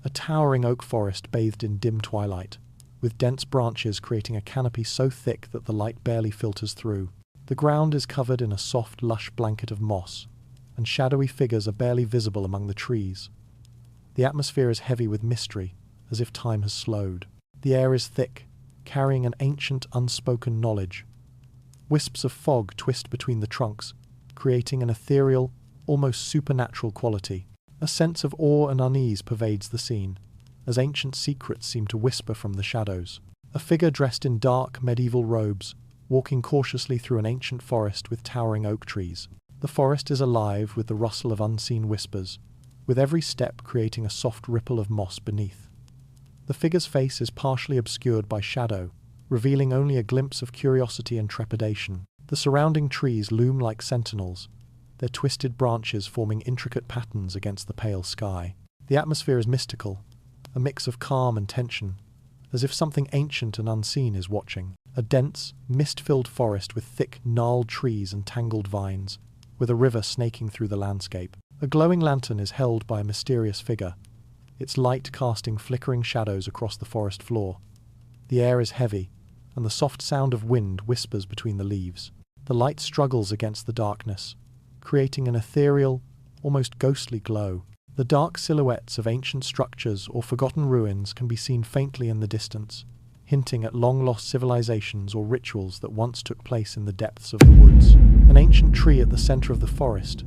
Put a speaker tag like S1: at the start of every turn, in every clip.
S1: A towering oak forest bathed in dim twilight, with dense branches creating a canopy so thick that the light barely filters through. The ground is covered in a soft, lush blanket of moss, and shadowy figures are barely visible among the trees. The atmosphere is heavy with mystery, as if time has slowed. The air is thick, carrying an ancient, unspoken knowledge. Wisps of fog twist between the trunks, creating an ethereal, almost supernatural quality. A sense of awe and unease pervades the scene, as ancient secrets seem to whisper from the shadows. A figure dressed in dark, medieval robes, walking cautiously through an ancient forest with towering oak trees. The forest is alive with the rustle of unseen whispers, with every step creating a soft ripple of moss beneath. The figure's face is partially obscured by shadow, revealing only a glimpse of curiosity and trepidation. The surrounding trees loom like sentinels, their twisted branches forming intricate patterns against the pale sky. The atmosphere is mystical, a mix of calm and tension, as if something ancient and unseen is watching. A dense, mist-filled forest with thick, gnarled trees and tangled vines, with a river snaking through the landscape. A glowing lantern is held by a mysterious figure, its light casting flickering shadows across the forest floor. The air is heavy, and the soft sound of wind whispers between the leaves. The light struggles against the darkness, creating an ethereal, almost ghostly glow. The dark silhouettes of ancient structures or forgotten ruins can be seen faintly in the distance, hinting at long-lost civilizations or rituals that once took place in the depths of the woods. An ancient tree at the center of the forest,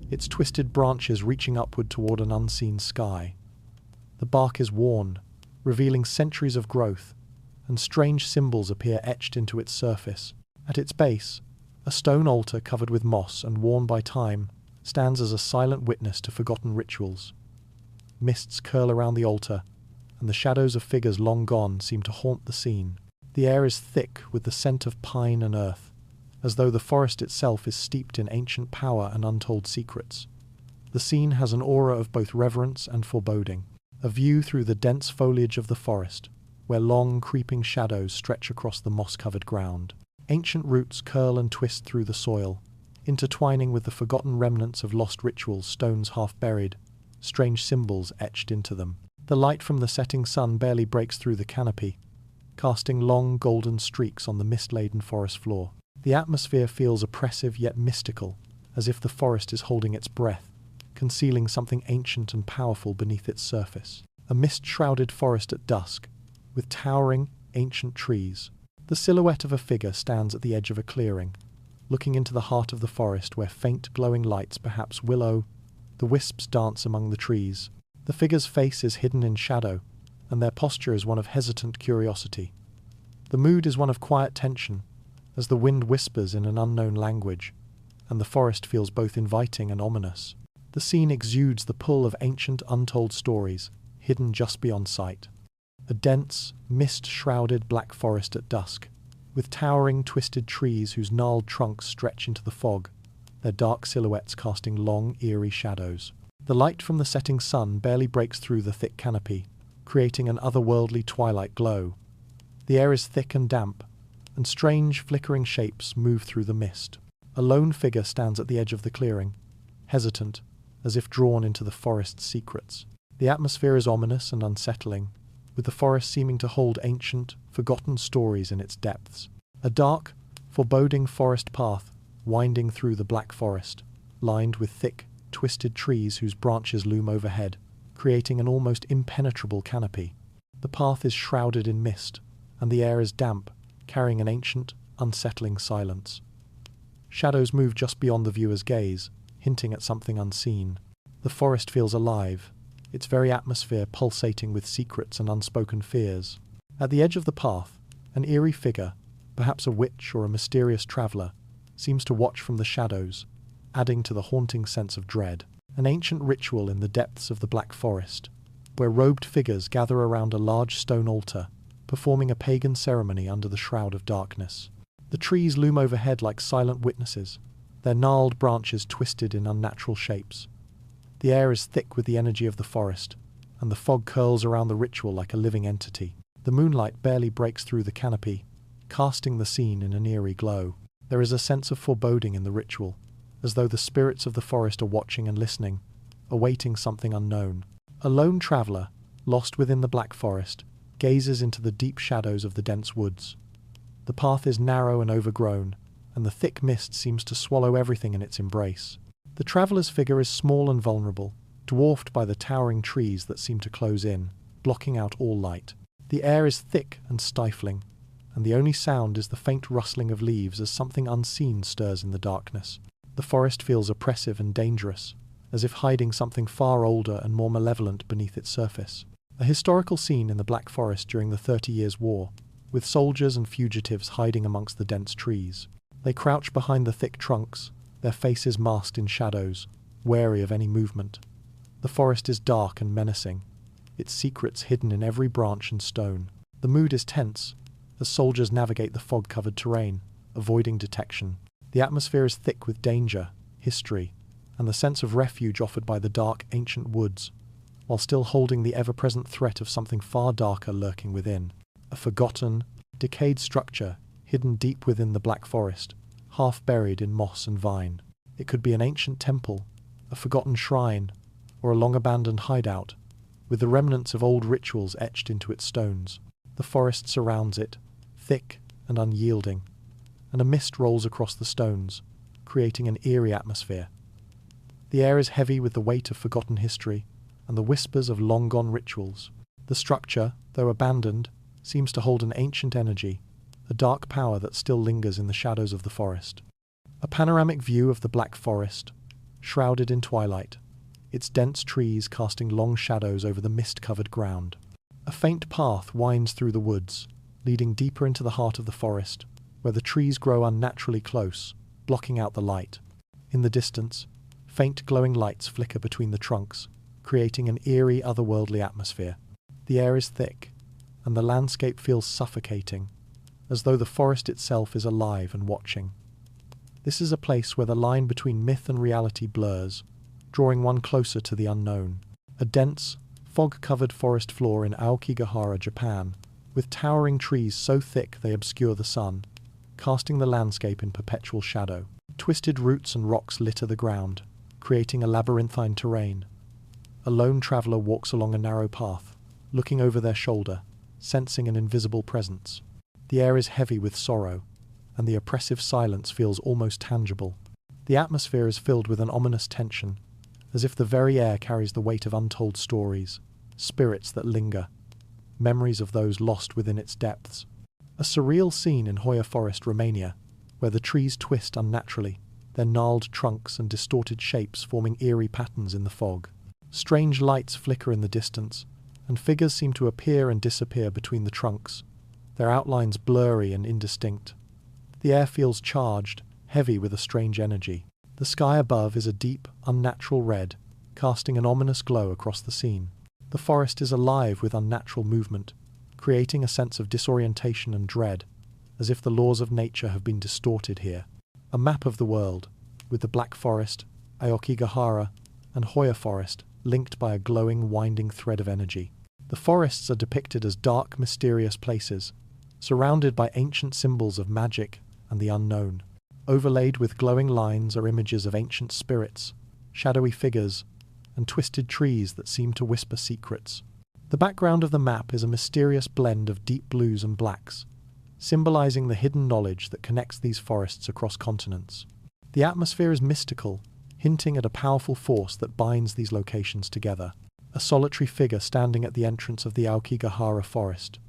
S1: its twisted branches reaching upward toward an unseen sky. The bark is worn, revealing centuries of growth, and strange symbols appear etched into its surface. At its base, a stone altar covered with moss and worn by time stands as a silent witness to forgotten rituals. Mists curl around the altar, and the shadows of figures long gone seem to haunt the scene. The air is thick with the scent of pine and earth, as though the forest itself is steeped in ancient power and untold secrets. The scene has an aura of both reverence and foreboding. A view through the dense foliage of the forest, where long, creeping shadows stretch across the moss-covered ground. Ancient roots curl and twist through the soil, intertwining with the forgotten remnants of lost rituals, stones half buried, strange symbols etched into them. The light from the setting sun barely breaks through the canopy, casting long golden streaks on the mist-laden forest floor. The atmosphere feels oppressive yet mystical, as if the forest is holding its breath, concealing something ancient and powerful beneath its surface. A mist-shrouded forest at dusk, with towering, ancient trees. The silhouette of a figure stands at the edge of a clearing, looking into the heart of the forest where faint glowing lights, perhaps willow, the wisps dance among the trees. The figure's face is hidden in shadow, and their posture is one of hesitant curiosity. The mood is one of quiet tension, as the wind whispers in an unknown language, and the forest feels both inviting and ominous. The scene exudes the pull of ancient, untold stories, hidden just beyond sight. A dense, mist-shrouded black forest at dusk, with towering, twisted trees whose gnarled trunks stretch into the fog, their dark silhouettes casting long, eerie shadows. The light from the setting sun barely breaks through the thick canopy, creating an otherworldly twilight glow. The air is thick and damp, and strange, flickering shapes move through the mist. A lone figure stands at the edge of the clearing, hesitant, as if drawn into the forest's secrets. The atmosphere is ominous and unsettling, with the forest seeming to hold ancient, forgotten stories in its depths. A dark, foreboding forest path winding through the black forest, lined with thick, twisted trees whose branches loom overhead, creating an almost impenetrable canopy. The path is shrouded in mist, and the air is damp, carrying an ancient, unsettling silence. Shadows move just beyond the viewer's gaze, hinting at something unseen. The forest feels alive, its very atmosphere pulsating with secrets and unspoken fears. At the edge of the path, an eerie figure, perhaps a witch or a mysterious traveller, seems to watch from the shadows, adding to the haunting sense of dread. An ancient ritual in the depths of the black forest, where robed figures gather around a large stone altar, performing a pagan ceremony under the shroud of darkness. The trees loom overhead like silent witnesses, their gnarled branches twisted in unnatural shapes. The air is thick with the energy of the forest, and the fog curls around the ritual like a living entity. The moonlight barely breaks through the canopy, casting the scene in an eerie glow. There is a sense of foreboding in the ritual, as though the spirits of the forest are watching and listening, awaiting something unknown. A lone traveller, lost within the black forest, gazes into the deep shadows of the dense woods. The path is narrow and overgrown, and the thick mist seems to swallow everything in its embrace. The traveller's figure is small and vulnerable, dwarfed by the towering trees that seem to close in, blocking out all light. The air is thick and stifling, and the only sound is the faint rustling of leaves as something unseen stirs in the darkness. The forest feels oppressive and dangerous, as if hiding something far older and more malevolent beneath its surface. A historical scene in the Black Forest during the 30 Years' War, with soldiers and fugitives hiding amongst the dense trees. They crouch behind the thick trunks, their faces masked in shadows, wary of any movement. The forest is dark and menacing, its secrets hidden in every branch and stone. The mood is tense, as soldiers navigate the fog-covered terrain, avoiding detection. The atmosphere is thick with danger, history, and the sense of refuge offered by the dark, ancient woods, while still holding the ever-present threat of something far darker lurking within. A forgotten, decayed structure hidden deep within the Black Forest, half buried in moss and vine. It could be an ancient temple, a forgotten shrine, or a long-abandoned hideout, with the remnants of old rituals etched into its stones. The forest surrounds it, thick and unyielding, and a mist rolls across the stones, creating an eerie atmosphere. The air is heavy with the weight of forgotten history and the whispers of long-gone rituals. The structure, though abandoned, seems to hold an ancient energy, a dark power that still lingers in the shadows of the forest. A panoramic view of the Black Forest, shrouded in twilight, its dense trees casting long shadows over the mist-covered ground. A faint path winds through the woods, leading deeper into the heart of the forest, where the trees grow unnaturally close, blocking out the light. In the distance, faint glowing lights flicker between the trunks, creating an eerie, otherworldly atmosphere. The air is thick, and the landscape feels suffocating, as though the forest itself is alive and watching. This is a place where the line between myth and reality blurs, drawing one closer to the unknown. A dense, fog-covered forest floor in Aokigahara, Japan, with towering trees so thick they obscure the sun, casting the landscape in perpetual shadow. Twisted roots and rocks litter the ground, creating a labyrinthine terrain. A lone traveller walks along a narrow path, looking over their shoulder, sensing an invisible presence. The air is heavy with sorrow, and the oppressive silence feels almost tangible. The atmosphere is filled with an ominous tension, as if the very air carries the weight of untold stories, spirits that linger, memories of those lost within its depths. A surreal scene in Hoia Forest, Romania, where the trees twist unnaturally, their gnarled trunks and distorted shapes forming eerie patterns in the fog. Strange lights flicker in the distance, and figures seem to appear and disappear between the trunks, their outlines blurry and indistinct. The air feels charged, heavy with a strange energy. The sky above is a deep, unnatural red, casting an ominous glow across the scene. The forest is alive with unnatural movement, creating a sense of disorientation and dread, as if the laws of nature have been distorted here. A map of the world, with the Black Forest, Aokigahara, and Hoia Forest linked by a glowing, winding thread of energy. The forests are depicted as dark, mysterious places, surrounded by ancient symbols of magic and the unknown. Overlaid with glowing lines are images of ancient spirits, shadowy figures, and twisted trees that seem to whisper secrets. The background of the map is a mysterious blend of deep blues and blacks, symbolizing the hidden knowledge that connects these forests across continents. The atmosphere is mystical, hinting at a powerful force that binds these locations together. A solitary figure standing at the entrance of the Aokigahara forest,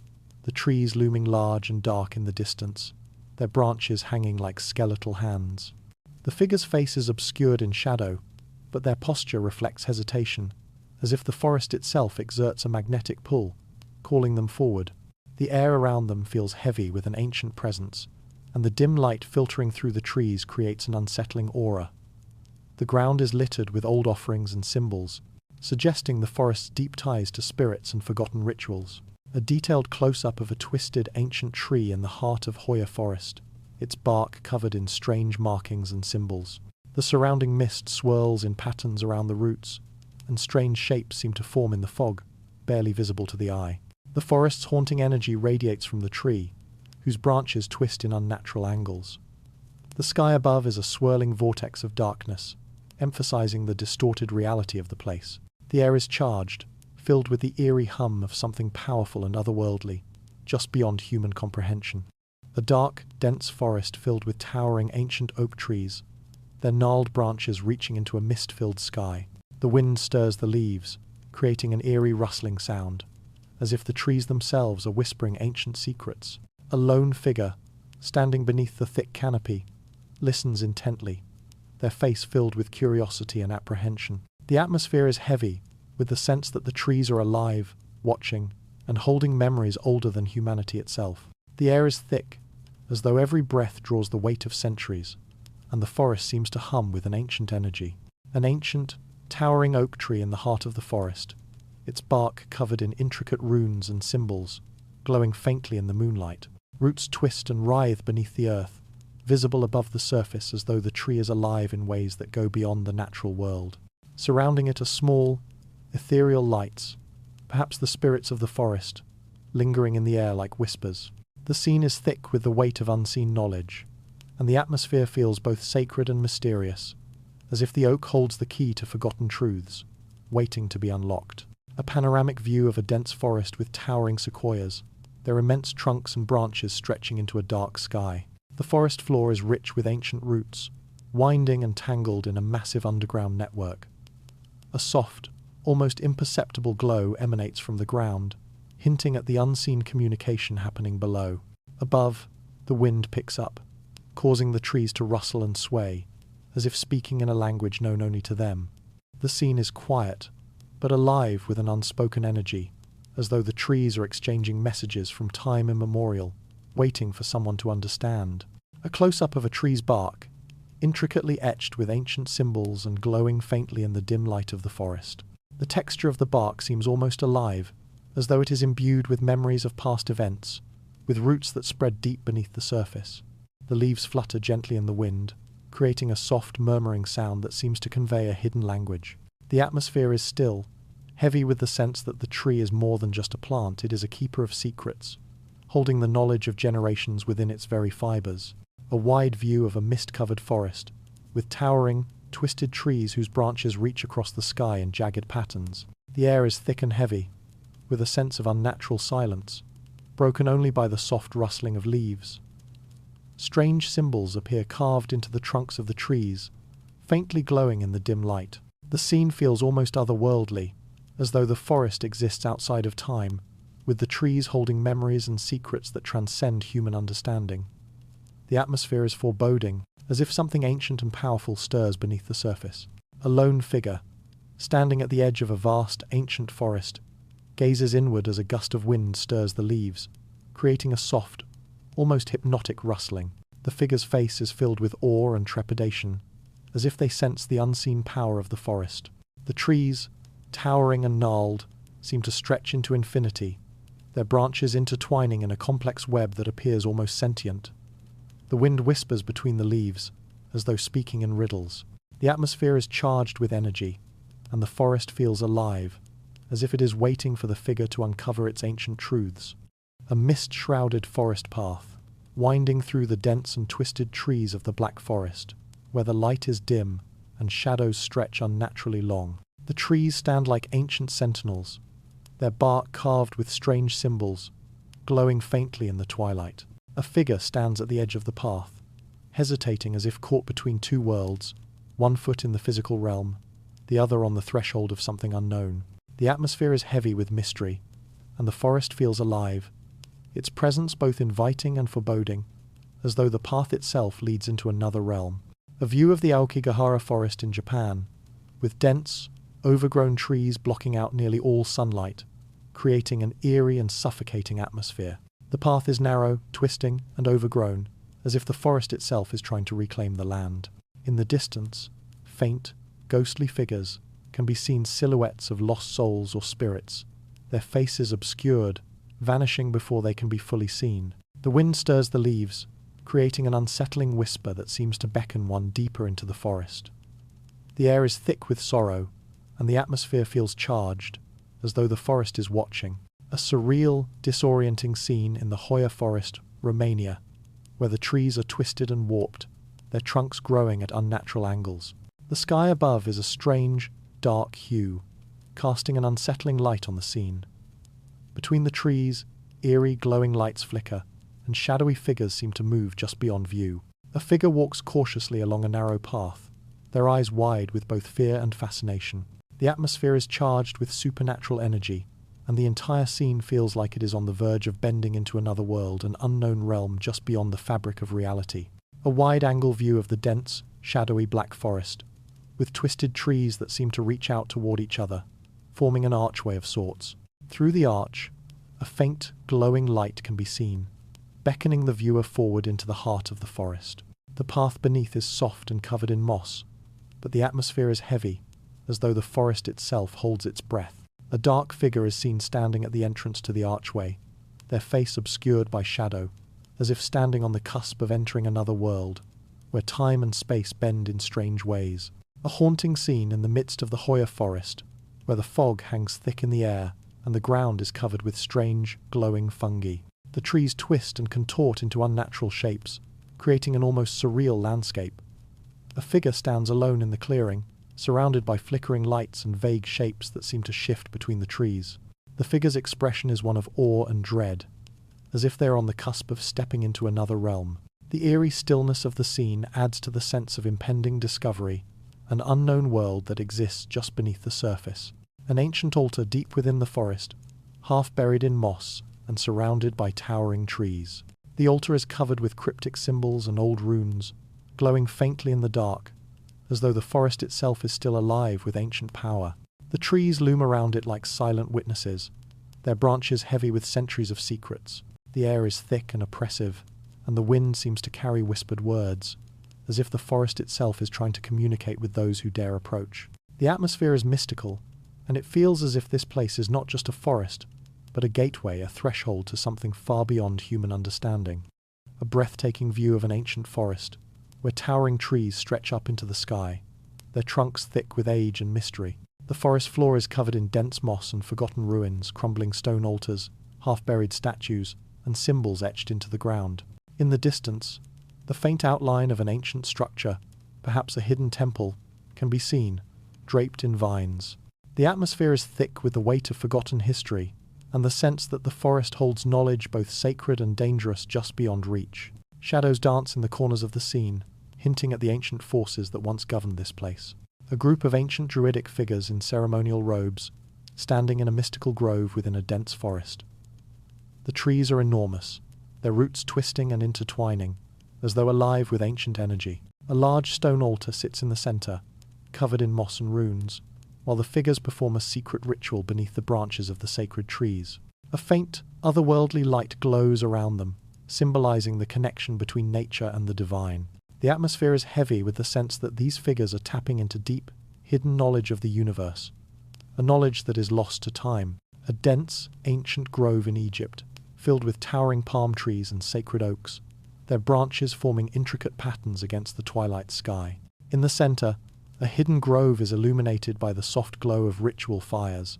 S1: the trees looming large and dark in the distance, their branches hanging like skeletal hands. The figure's face is obscured in shadow, but their posture reflects hesitation, as if the forest itself exerts a magnetic pull, calling them forward. The air around them feels heavy with an ancient presence, and the dim light filtering through the trees creates an unsettling aura. The ground is littered with old offerings and symbols, suggesting the forest's deep ties to spirits and forgotten rituals. A detailed close-up of a twisted ancient tree in the heart of Hoia Forest, its bark covered in strange markings and symbols. The surrounding mist swirls in patterns around the roots, and strange shapes seem to form in the fog, barely visible to the eye. The forest's haunting energy radiates from the tree, whose branches twist in unnatural angles. The sky above is a swirling vortex of darkness, emphasizing the distorted reality of the place. The air is charged, filled with the eerie hum of something powerful and otherworldly, just beyond human comprehension. A dark, dense forest filled with towering ancient oak trees, their gnarled branches reaching into a mist-filled sky. The wind stirs the leaves, creating an eerie rustling sound, as if the trees themselves are whispering ancient secrets. A lone figure, standing beneath the thick canopy, listens intently, their face filled with curiosity and apprehension. The atmosphere is heavy, with the sense that the trees are alive, watching, and holding memories older than humanity itself. The air is thick, as though every breath draws the weight of centuries, and the forest seems to hum with an ancient energy. An ancient, towering oak tree in the heart of the forest, its bark covered in intricate runes and symbols, glowing faintly in the moonlight. Roots twist and writhe beneath the earth, visible above the surface as though the tree is alive in ways that go beyond the natural world. Surrounding it are small, ethereal lights, perhaps the spirits of the forest, lingering in the air like whispers. The scene is thick with the weight of unseen knowledge, and the atmosphere feels both sacred and mysterious, as if the oak holds the key to forgotten truths, waiting to be unlocked. A panoramic view of a dense forest with towering sequoias, their immense trunks and branches stretching into a dark sky. The forest floor is rich with ancient roots, winding and tangled in a massive underground network. A soft, almost imperceptible glow emanates from the ground, hinting at the unseen communication happening below. Above, the wind picks up, causing the trees to rustle and sway, as if speaking in a language known only to them. The scene is quiet, but alive with an unspoken energy, as though the trees are exchanging messages from time immemorial, waiting for someone to understand. A close-up of a tree's bark, intricately etched with ancient symbols and glowing faintly in the dim light of the forest. The texture of the bark seems almost alive, as though it is imbued with memories of past events, with roots that spread deep beneath the surface. The leaves flutter gently in the wind, creating a soft, murmuring sound that seems to convey a hidden language. The atmosphere is still, heavy with the sense that the tree is more than just a plant. It is a keeper of secrets, holding the knowledge of generations within its very fibers. A wide view of a mist-covered forest, with towering, twisted trees whose branches reach across the sky in jagged patterns. The air is thick and heavy, with a sense of unnatural silence, broken only by the soft rustling of leaves. Strange symbols appear carved into the trunks of the trees, faintly glowing in the dim light. The scene feels almost otherworldly, as though the forest exists outside of time, with the trees holding memories and secrets that transcend human understanding. The atmosphere is foreboding, as if something ancient and powerful stirs beneath the surface. A lone figure, standing at the edge of a vast, ancient forest, gazes inward as a gust of wind stirs the leaves, creating a soft, almost hypnotic rustling. The figure's face is filled with awe and trepidation, as if they sense the unseen power of the forest. The trees, towering and gnarled, seem to stretch into infinity, their branches intertwining in a complex web that appears almost sentient. The wind whispers between the leaves, as though speaking in riddles. The atmosphere is charged with energy, and the forest feels alive, as if it is waiting for the figure to uncover its ancient truths. A mist-shrouded forest path, winding through the dense and twisted trees of the Black Forest, where the light is dim and shadows stretch unnaturally long. The trees stand like ancient sentinels, their bark carved with strange symbols, glowing faintly in the twilight. A figure stands at the edge of the path, hesitating as if caught between two worlds, one foot in the physical realm, the other on the threshold of something unknown. The atmosphere is heavy with mystery, and the forest feels alive, its presence both inviting and foreboding, as though the path itself leads into another realm. A view of the Aokigahara forest in Japan, with dense, overgrown trees blocking out nearly all sunlight, creating an eerie and suffocating atmosphere. The path is narrow, twisting, and overgrown, as if the forest itself is trying to reclaim the land. In the distance, faint, ghostly figures can be seen, silhouettes of lost souls or spirits, their faces obscured, vanishing before they can be fully seen. The wind stirs the leaves, creating an unsettling whisper that seems to beckon one deeper into the forest. The air is thick with sorrow, and the atmosphere feels charged, as though the forest is watching. A surreal, disorienting scene in the Hoia forest, Romania, where the trees are twisted and warped, their trunks growing at unnatural angles. The sky above is a strange, dark hue, casting an unsettling light on the scene. Between the trees, eerie, glowing lights flicker, and shadowy figures seem to move just beyond view. A figure walks cautiously along a narrow path, their eyes wide with both fear and fascination. The atmosphere is charged with supernatural energy, and the entire scene feels like it is on the verge of bending into another world, an unknown realm just beyond the fabric of reality. A wide-angle view of the dense, shadowy black forest, with twisted trees that seem to reach out toward each other, forming an archway of sorts. Through the arch, a faint, glowing light can be seen, beckoning the viewer forward into the heart of the forest. The path beneath is soft and covered in moss, but the atmosphere is heavy, as though the forest itself holds its breath. A dark figure is seen standing at the entrance to the archway, their face obscured by shadow, as if standing on the cusp of entering another world, where time and space bend in strange ways. A haunting scene in the midst of the Hoia forest, where the fog hangs thick in the air and the ground is covered with strange, glowing fungi. The trees twist and contort into unnatural shapes, creating an almost surreal landscape. A figure stands alone in the clearing, surrounded by flickering lights and vague shapes that seem to shift between the trees. The figure's expression is one of awe and dread, as if they are on the cusp of stepping into another realm. The eerie stillness of the scene adds to the sense of impending discovery, an unknown world that exists just beneath the surface. An ancient altar deep within the forest, half buried in moss and surrounded by towering trees. The altar is covered with cryptic symbols and old runes, glowing faintly in the dark, as though the forest itself is still alive with ancient power. The trees loom around it like silent witnesses, their branches heavy with centuries of secrets. The air is thick and oppressive, and the wind seems to carry whispered words, as if the forest itself is trying to communicate with those who dare approach. The atmosphere is mystical, and it feels as if this place is not just a forest, but a gateway, a threshold to something far beyond human understanding. A breathtaking view of an ancient forest, where towering trees stretch up into the sky, their trunks thick with age and mystery. The forest floor is covered in dense moss and forgotten ruins, crumbling stone altars, half-buried statues, and symbols etched into the ground. In the distance, the faint outline of an ancient structure, perhaps a hidden temple, can be seen, draped in vines. The atmosphere is thick with the weight of forgotten history, and the sense that the forest holds knowledge both sacred and dangerous just beyond reach. Shadows dance in the corners of the scene, hinting at the ancient forces that once governed this place. A group of ancient druidic figures in ceremonial robes, standing in a mystical grove within a dense forest. The trees are enormous, their roots twisting and intertwining, as though alive with ancient energy. A large stone altar sits in the center, covered in moss and runes, while the figures perform a secret ritual beneath the branches of the sacred trees. A faint, otherworldly light glows around them, symbolizing the connection between nature and the divine. The atmosphere is heavy with the sense that these figures are tapping into deep, hidden knowledge of the universe, a knowledge that is lost to time. A dense, ancient grove in Egypt, filled with towering palm trees and sacred oaks, their branches forming intricate patterns against the twilight sky. In the center, a hidden grove is illuminated by the soft glow of ritual fires,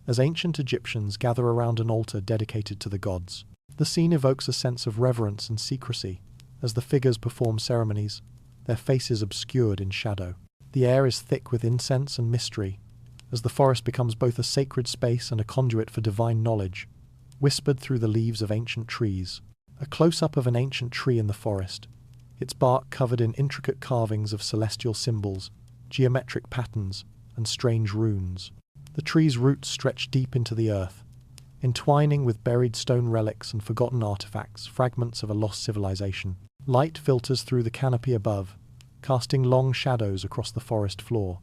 S1: as ancient Egyptians gather around an altar dedicated to the gods. The scene evokes a sense of reverence and secrecy, as the figures perform ceremonies, their faces obscured in shadow. The air is thick with incense and mystery, as the forest becomes both a sacred space and a conduit for divine knowledge, whispered through the leaves of ancient trees. A close-up of an ancient tree in the forest, its bark covered in intricate carvings of celestial symbols, geometric patterns, and strange runes. The tree's roots stretch deep into the earth, entwining with buried stone relics and forgotten artifacts, fragments of a lost civilization. Light filters through the canopy above, casting long shadows across the forest floor.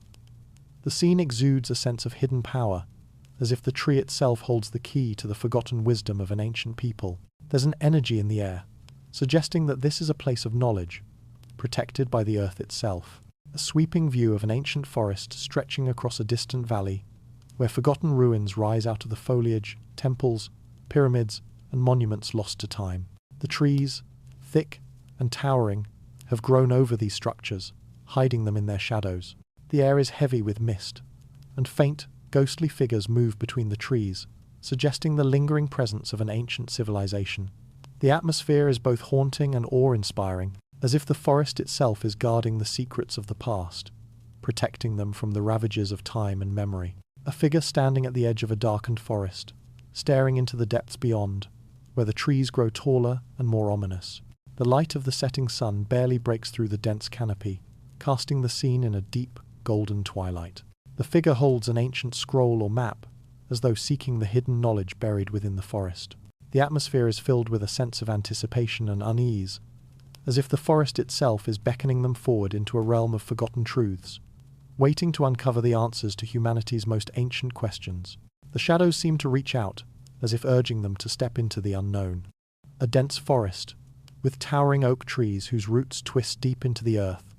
S1: The scene exudes a sense of hidden power, as if the tree itself holds the key to the forgotten wisdom of an ancient people. There's an energy in the air, suggesting that this is a place of knowledge, protected by the earth itself. A sweeping view of an ancient forest stretching across a distant valley, where forgotten ruins rise out of the foliage, temples, pyramids, and monuments lost to time. The trees, thick and towering, have grown over these structures, hiding them in their shadows. The air is heavy with mist, and faint, ghostly figures move between the trees, suggesting the lingering presence of an ancient civilization. The atmosphere is both haunting and awe-inspiring, as if the forest itself is guarding the secrets of the past, protecting them from the ravages of time and memory. A figure standing at the edge of a darkened forest, staring into the depths beyond, where the trees grow taller and more ominous. The light of the setting sun barely breaks through the dense canopy, casting the scene in a deep, golden twilight. The figure holds an ancient scroll or map, as though seeking the hidden knowledge buried within the forest. The atmosphere is filled with a sense of anticipation and unease, as if the forest itself is beckoning them forward into a realm of forgotten truths, waiting to uncover the answers to humanity's most ancient questions. The shadows seem to reach out, as if urging them to step into the unknown. A dense forest, with towering oak trees whose roots twist deep into the earth,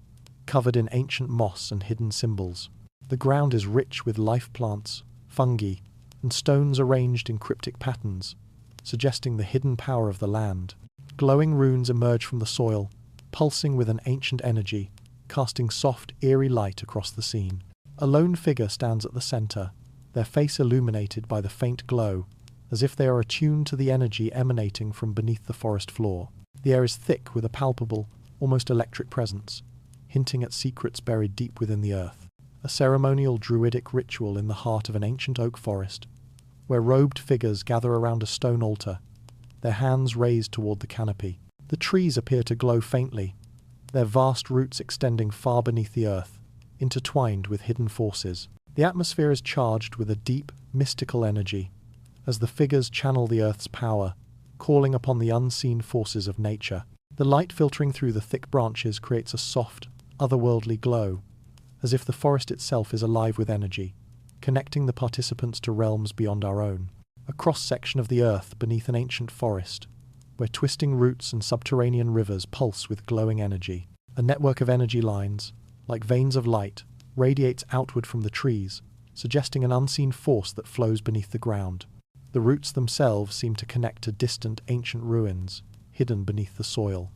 S1: covered in ancient moss and hidden symbols. The ground is rich with life plants, fungi, and stones arranged in cryptic patterns, suggesting the hidden power of the land. Glowing runes emerge from the soil, pulsing with an ancient energy, casting soft, eerie light across the scene. A lone figure stands at the center, their face illuminated by the faint glow, as if they are attuned to the energy emanating from beneath the forest floor. The air is thick with a palpable, almost electric presence, hinting at secrets buried deep within the earth. A ceremonial druidic ritual in the heart of an ancient oak forest, where robed figures gather around a stone altar, their hands raised toward the canopy. The trees appear to glow faintly, their vast roots extending far beneath the earth, intertwined with hidden forces. The atmosphere is charged with a deep, mystical energy, as the figures channel the earth's power, calling upon the unseen forces of nature. The light filtering through the thick branches creates a soft, otherworldly glow, as if the forest itself is alive with energy, connecting the participants to realms beyond our own. A cross-section of the earth beneath an ancient forest, where twisting roots and subterranean rivers pulse with glowing energy. A network of energy lines, like veins of light, radiates outward from the trees, suggesting an unseen force that flows beneath the ground. The roots themselves seem to connect to distant ancient ruins, hidden beneath the soil.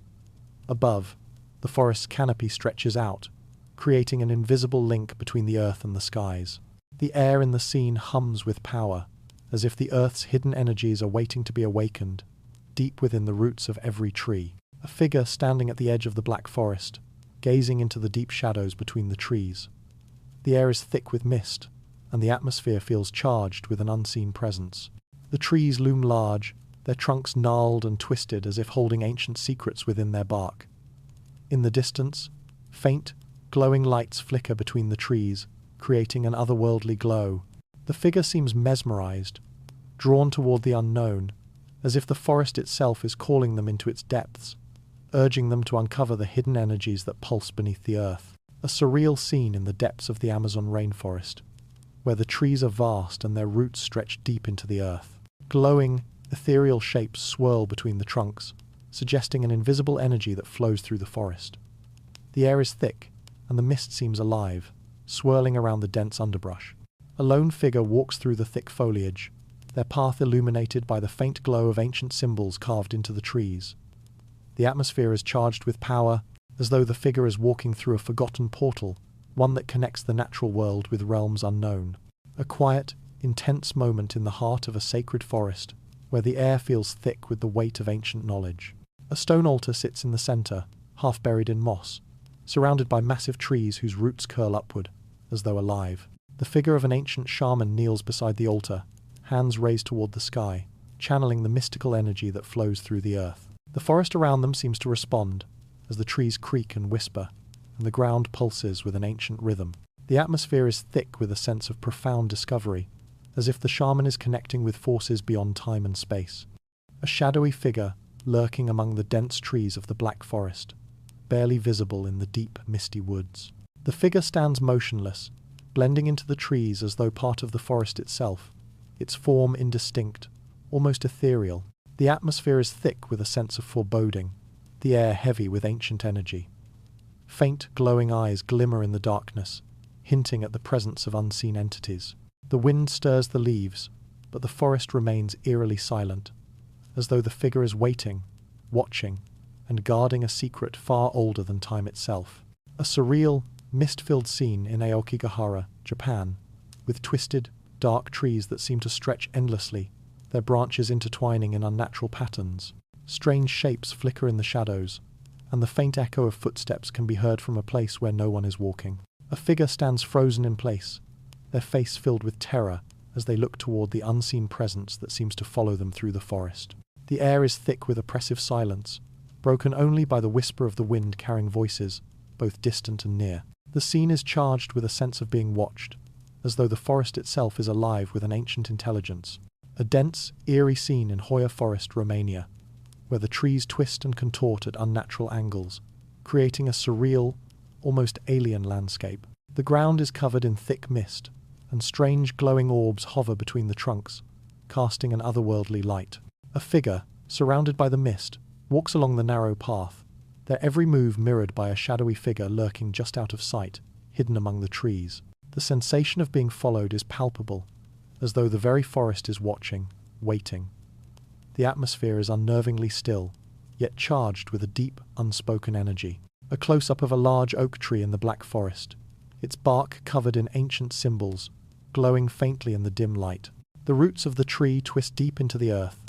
S1: Above, the forest's canopy stretches out, creating an invisible link between the earth and the skies. The air in the scene hums with power, as if the earth's hidden energies are waiting to be awakened, deep within the roots of every tree. A figure standing at the edge of the black forest, gazing into the deep shadows between the trees. The air is thick with mist, and the atmosphere feels charged with an unseen presence. The trees loom large, their trunks gnarled and twisted as if holding ancient secrets within their bark. In the distance, faint, glowing lights flicker between the trees, creating an otherworldly glow. The figure seems mesmerized, drawn toward the unknown, as if the forest itself is calling them into its depths, urging them to uncover the hidden energies that pulse beneath the earth. A surreal scene in the depths of the Amazon rainforest, where the trees are vast and their roots stretch deep into the earth. Glowing, ethereal shapes swirl between the trunks, suggesting an invisible energy that flows through the forest. The air is thick, and the mist seems alive, swirling around the dense underbrush. A lone figure walks through the thick foliage, their path illuminated by the faint glow of ancient symbols carved into the trees. The atmosphere is charged with power, as though the figure is walking through a forgotten portal, one that connects the natural world with realms unknown. A quiet, intense moment in the heart of a sacred forest, where the air feels thick with the weight of ancient knowledge. A stone altar sits in the center, half buried in moss, surrounded by massive trees whose roots curl upward, as though alive. The figure of an ancient shaman kneels beside the altar, hands raised toward the sky, channeling the mystical energy that flows through the earth. The forest around them seems to respond, as the trees creak and whisper, and the ground pulses with an ancient rhythm. The atmosphere is thick with a sense of profound discovery, as if the shaman is connecting with forces beyond time and space. A shadowy figure lurking among the dense trees of the black forest, barely visible in the deep, misty woods. The figure stands motionless, blending into the trees as though part of the forest itself, its form indistinct, almost ethereal. The atmosphere is thick with a sense of foreboding, the air heavy with ancient energy. Faint, glowing eyes glimmer in the darkness, hinting at the presence of unseen entities. The wind stirs the leaves, but the forest remains eerily silent, as though the figure is waiting, watching, and guarding a secret far older than time itself. A surreal, mist-filled scene in Aokigahara, Japan, with twisted, dark trees that seem to stretch endlessly, their branches intertwining in unnatural patterns. Strange shapes flicker in the shadows, and the faint echo of footsteps can be heard from a place where no one is walking. A figure stands frozen in place, their face filled with terror as they look toward the unseen presence that seems to follow them through the forest. The air is thick with oppressive silence, broken only by the whisper of the wind carrying voices, both distant and near. The scene is charged with a sense of being watched, as though the forest itself is alive with an ancient intelligence. A dense, eerie scene in Hoia Forest, Romania, where the trees twist and contort at unnatural angles, creating a surreal, almost alien landscape. The ground is covered in thick mist, and strange glowing orbs hover between the trunks, casting an otherworldly light. A figure, surrounded by the mist, walks along the narrow path, their every move mirrored by a shadowy figure lurking just out of sight, hidden among the trees. The sensation of being followed is palpable, as though the very forest is watching, waiting. The atmosphere is unnervingly still, yet charged with a deep, unspoken energy. A close-up of a large oak tree in the black forest, its bark covered in ancient symbols, glowing faintly in the dim light. The roots of the tree twist deep into the earth,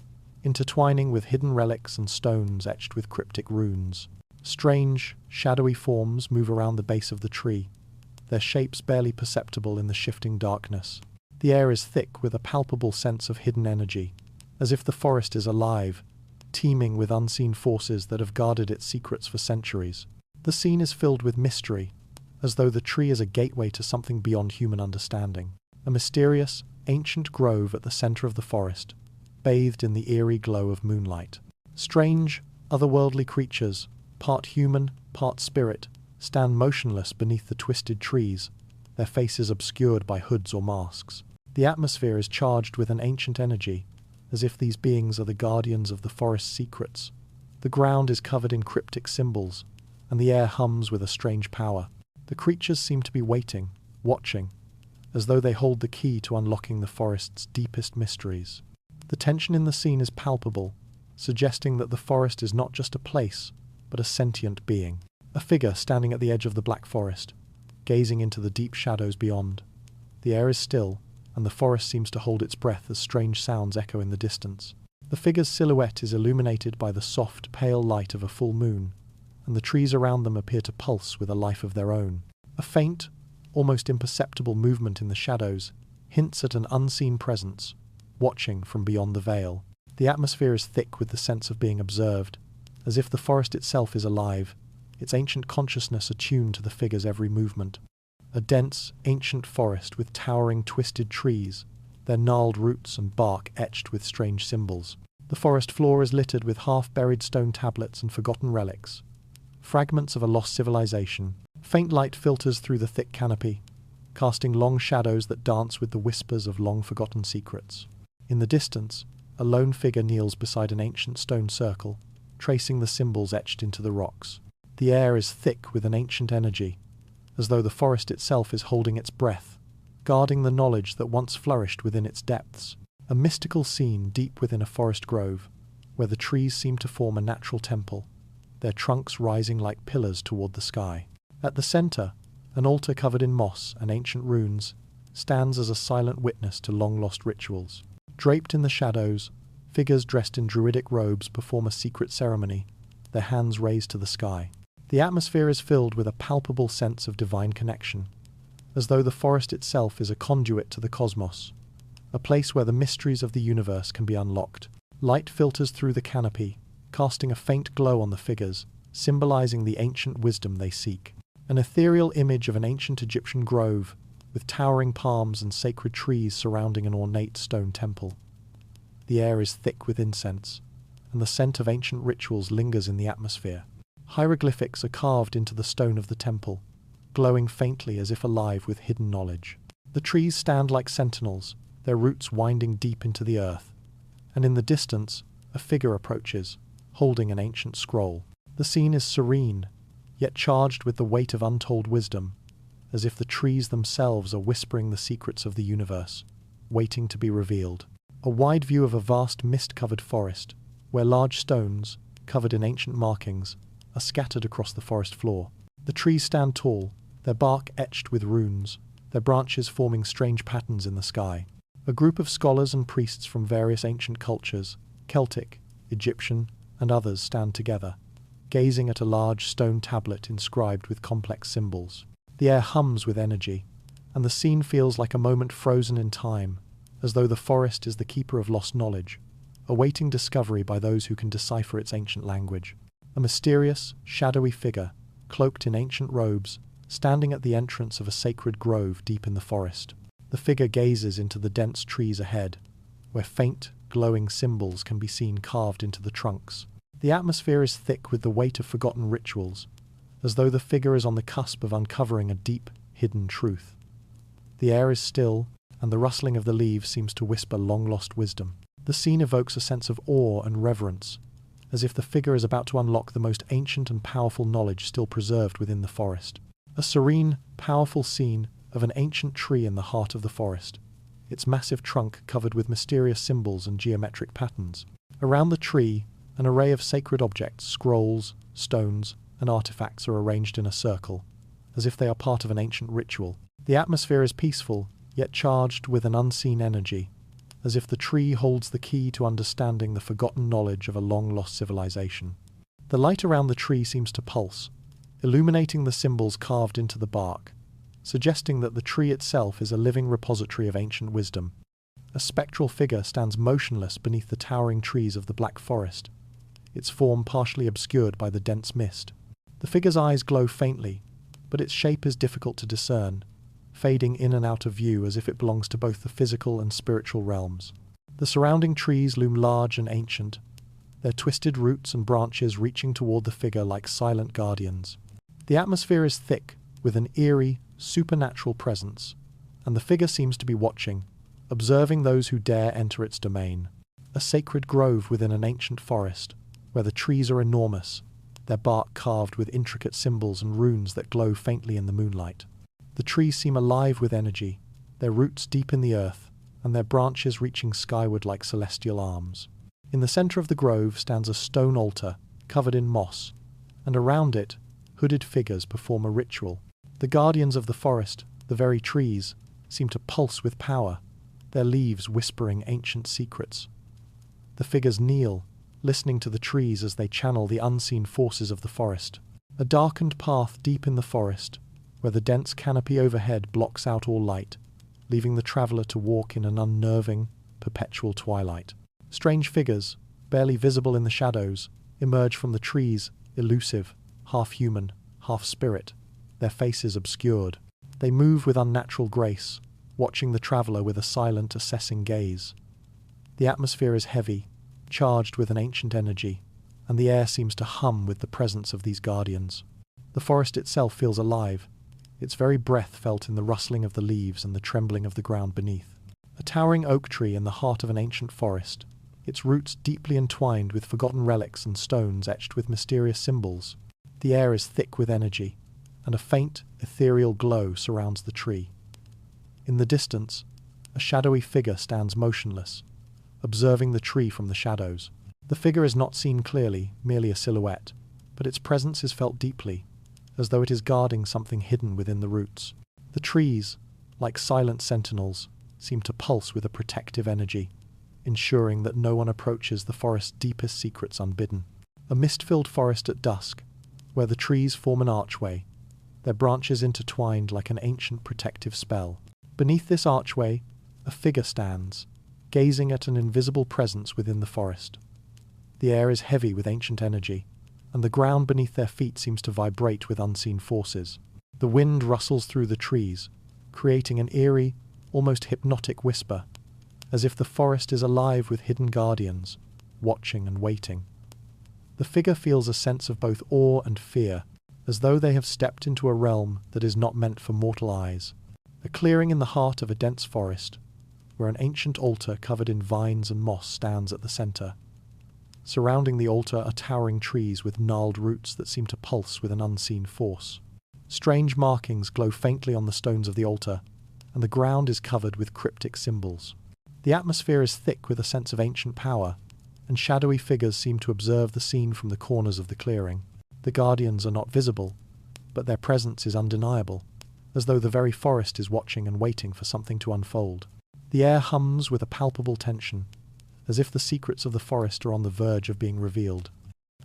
S1: intertwining with hidden relics and stones etched with cryptic runes. Strange, shadowy forms move around the base of the tree, their shapes barely perceptible in the shifting darkness. The air is thick with a palpable sense of hidden energy, as if the forest is alive, teeming with unseen forces that have guarded its secrets for centuries. The scene is filled with mystery, as though the tree is a gateway to something beyond human understanding. A mysterious, ancient grove at the center of the forest, bathed in the eerie glow of moonlight. Strange, otherworldly creatures, part human, part spirit, stand motionless beneath the twisted trees, their faces obscured by hoods or masks. The atmosphere is charged with an ancient energy, as if these beings are the guardians of the forest's secrets. The ground is covered in cryptic symbols, and the air hums with a strange power. The creatures seem to be waiting, watching, as though they hold the key to unlocking the forest's deepest mysteries. The tension in the scene is palpable, suggesting that the forest is not just a place, but a sentient being. A figure standing at the edge of the black forest, gazing into the deep shadows beyond. The air is still, and the forest seems to hold its breath as strange sounds echo in the distance. The figure's silhouette is illuminated by the soft, pale light of a full moon, and the trees around them appear to pulse with a life of their own. A faint, almost imperceptible movement in the shadows hints at an unseen presence, watching from beyond the veil. The atmosphere is thick with the sense of being observed, as if the forest itself is alive, its ancient consciousness attuned to the figure's every movement. A dense, ancient forest with towering, twisted trees, their gnarled roots and bark etched with strange symbols. The forest floor is littered with half-buried stone tablets and forgotten relics, fragments of a lost civilization. Faint light filters through the thick canopy, casting long shadows that dance with the whispers of long-forgotten secrets. In the distance, a lone figure kneels beside an ancient stone circle, tracing the symbols etched into the rocks. The air is thick with an ancient energy, as though the forest itself is holding its breath, guarding the knowledge that once flourished within its depths. A mystical scene deep within a forest grove, where the trees seem to form a natural temple, their trunks rising like pillars toward the sky. At the center, an altar covered in moss and ancient runes stands as a silent witness to long-lost rituals. Draped in the shadows, figures dressed in druidic robes perform a secret ceremony, their hands raised to the sky. The atmosphere is filled with a palpable sense of divine connection, as though the forest itself is a conduit to the cosmos, a place where the mysteries of the universe can be unlocked. Light filters through the canopy, casting a faint glow on the figures, symbolizing the ancient wisdom they seek. An ethereal image of an ancient Egyptian grove, with towering palms and sacred trees surrounding an ornate stone temple. The air is thick with incense, and the scent of ancient rituals lingers in the atmosphere. Hieroglyphics are carved into the stone of the temple, glowing faintly as if alive with hidden knowledge. The trees stand like sentinels, their roots winding deep into the earth, and in the distance, a figure approaches, holding an ancient scroll. The scene is serene, yet charged with the weight of untold wisdom, as if the trees themselves are whispering the secrets of the universe, waiting to be revealed. A wide view of a vast mist-covered forest, where large stones, covered in ancient markings, are scattered across the forest floor. The trees stand tall, their bark etched with runes, their branches forming strange patterns in the sky. A group of scholars and priests from various ancient cultures, Celtic, Egyptian, and others stand together, gazing at a large stone tablet inscribed with complex symbols. The air hums with energy, and the scene feels like a moment frozen in time, as though the forest is the keeper of lost knowledge, awaiting discovery by those who can decipher its ancient language. A mysterious, shadowy figure, cloaked in ancient robes, standing at the entrance of a sacred grove deep in the forest. The figure gazes into the dense trees ahead, where faint, glowing symbols can be seen carved into the trunks. The atmosphere is thick with the weight of forgotten rituals, as though the figure is on the cusp of uncovering a deep, hidden truth. The air is still, and the rustling of the leaves seems to whisper long-lost wisdom. The scene evokes a sense of awe and reverence, as if the figure is about to unlock the most ancient and powerful knowledge still preserved within the forest. A serene, powerful scene of an ancient tree in the heart of the forest, its massive trunk covered with mysterious symbols and geometric patterns. Around the tree, an array of sacred objects, scrolls, stones, and artifacts are arranged in a circle, as if they are part of an ancient ritual. The atmosphere is peaceful, yet charged with an unseen energy, as if the tree holds the key to understanding the forgotten knowledge of a long-lost civilization. The light around the tree seems to pulse, illuminating the symbols carved into the bark, suggesting that the tree itself is a living repository of ancient wisdom. A spectral figure stands motionless beneath the towering trees of the Black Forest, its form partially obscured by the dense mist. The figure's eyes glow faintly, but its shape is difficult to discern, fading in and out of view as if it belongs to both the physical and spiritual realms. The surrounding trees loom large and ancient, their twisted roots and branches reaching toward the figure like silent guardians. The atmosphere is thick, with an eerie, supernatural presence, and the figure seems to be watching, observing those who dare enter its domain. A sacred grove within an ancient forest, where the trees are enormous, their bark carved with intricate symbols and runes that glow faintly in the moonlight. The trees seem alive with energy, their roots deep in the earth, and their branches reaching skyward like celestial arms. In the center of the grove stands a stone altar, covered in moss, and around it, hooded figures perform a ritual. The guardians of the forest, the very trees, seem to pulse with power, their leaves whispering ancient secrets. The figures kneel, listening to the trees as they channel the unseen forces of the forest. A darkened path deep in the forest, where the dense canopy overhead blocks out all light, leaving the traveller to walk in an unnerving, perpetual twilight. Strange figures, barely visible in the shadows, emerge from the trees, elusive, half-human, half-spirit, their faces obscured. They move with unnatural grace, watching the traveller with a silent, assessing gaze. The atmosphere is heavy, charged with an ancient energy, and the air seems to hum with the presence of these guardians. The forest itself feels alive, its very breath felt in the rustling of the leaves and the trembling of the ground beneath. A towering oak tree in the heart of an ancient forest, its roots deeply entwined with forgotten relics and stones etched with mysterious symbols. The air is thick with energy, and a faint, ethereal glow surrounds the tree. In the distance, a shadowy figure stands motionless, observing the tree from the shadows. The figure is not seen clearly, merely a silhouette, but its presence is felt deeply, as though it is guarding something hidden within the roots. The trees, like silent sentinels, seem to pulse with a protective energy, ensuring that no one approaches the forest's deepest secrets unbidden. A mist-filled forest at dusk, where the trees form an archway, their branches intertwined like an ancient protective spell. Beneath this archway, a figure stands, gazing at an invisible presence within the forest. The air is heavy with ancient energy, and the ground beneath their feet seems to vibrate with unseen forces. The wind rustles through the trees, creating an eerie, almost hypnotic whisper, as if the forest is alive with hidden guardians, watching and waiting. The figure feels a sense of both awe and fear, as though they have stepped into a realm that is not meant for mortal eyes. A clearing in the heart of a dense forest, where an ancient altar covered in vines and moss stands at the center. Surrounding the altar are towering trees with gnarled roots that seem to pulse with an unseen force. Strange markings glow faintly on the stones of the altar, and the ground is covered with cryptic symbols. The atmosphere is thick with a sense of ancient power, and shadowy figures seem to observe the scene from the corners of the clearing. The guardians are not visible, but their presence is undeniable, as though the very forest is watching and waiting for something to unfold. The air hums with a palpable tension, as if the secrets of the forest are on the verge of being revealed.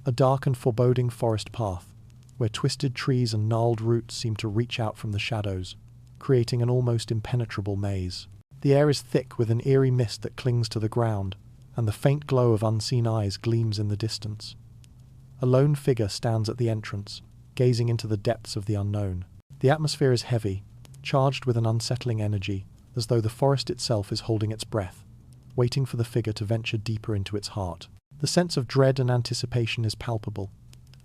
S1: A dark and foreboding forest path, where twisted trees and gnarled roots seem to reach out from the shadows, creating an almost impenetrable maze. The air is thick with an eerie mist that clings to the ground, and the faint glow of unseen eyes gleams in the distance. A lone figure stands at the entrance, gazing into the depths of the unknown. The atmosphere is heavy, charged with an unsettling energy, as though the forest itself is holding its breath, waiting for the figure to venture deeper into its heart. The sense of dread and anticipation is palpable,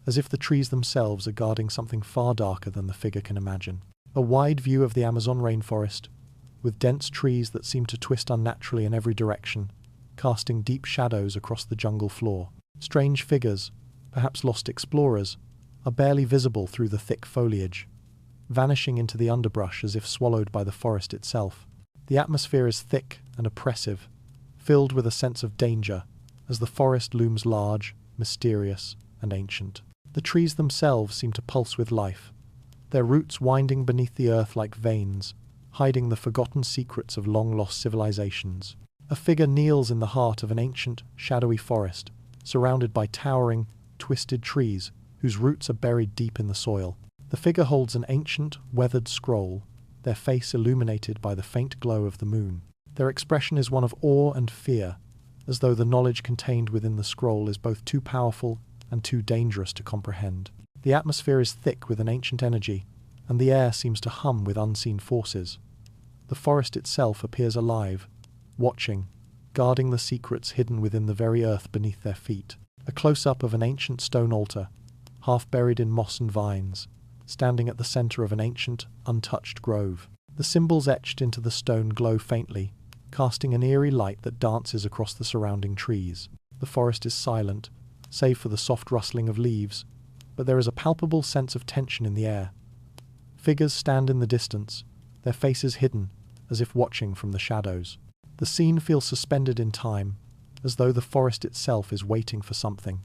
S1: as if the trees themselves are guarding something far darker than the figure can imagine. A wide view of the Amazon rainforest, with dense trees that seem to twist unnaturally in every direction, casting deep shadows across the jungle floor. Strange figures, perhaps lost explorers, are barely visible through the thick foliage, vanishing into the underbrush as if swallowed by the forest itself. The atmosphere is thick and oppressive, filled with a sense of danger, as the forest looms large, mysterious, and ancient. The trees themselves seem to pulse with life, their roots winding beneath the earth like veins, hiding the forgotten secrets of long-lost civilizations. A figure kneels in the heart of an ancient, shadowy forest, surrounded by towering, twisted trees whose roots are buried deep in the soil. The figure holds an ancient, weathered scroll, their face illuminated by the faint glow of the moon. Their expression is one of awe and fear, as though the knowledge contained within the scroll is both too powerful and too dangerous to comprehend. The atmosphere is thick with an ancient energy, and the air seems to hum with unseen forces. The forest itself appears alive, watching, guarding the secrets hidden within the very earth beneath their feet. A close-up of an ancient stone altar, half buried in moss and vines, standing at the center of an ancient, untouched grove. The symbols etched into the stone glow faintly, casting an eerie light that dances across the surrounding trees. The forest is silent, save for the soft rustling of leaves, but there is a palpable sense of tension in the air. Figures stand in the distance, their faces hidden, as if watching from the shadows. The scene feels suspended in time, as though the forest itself is waiting for something.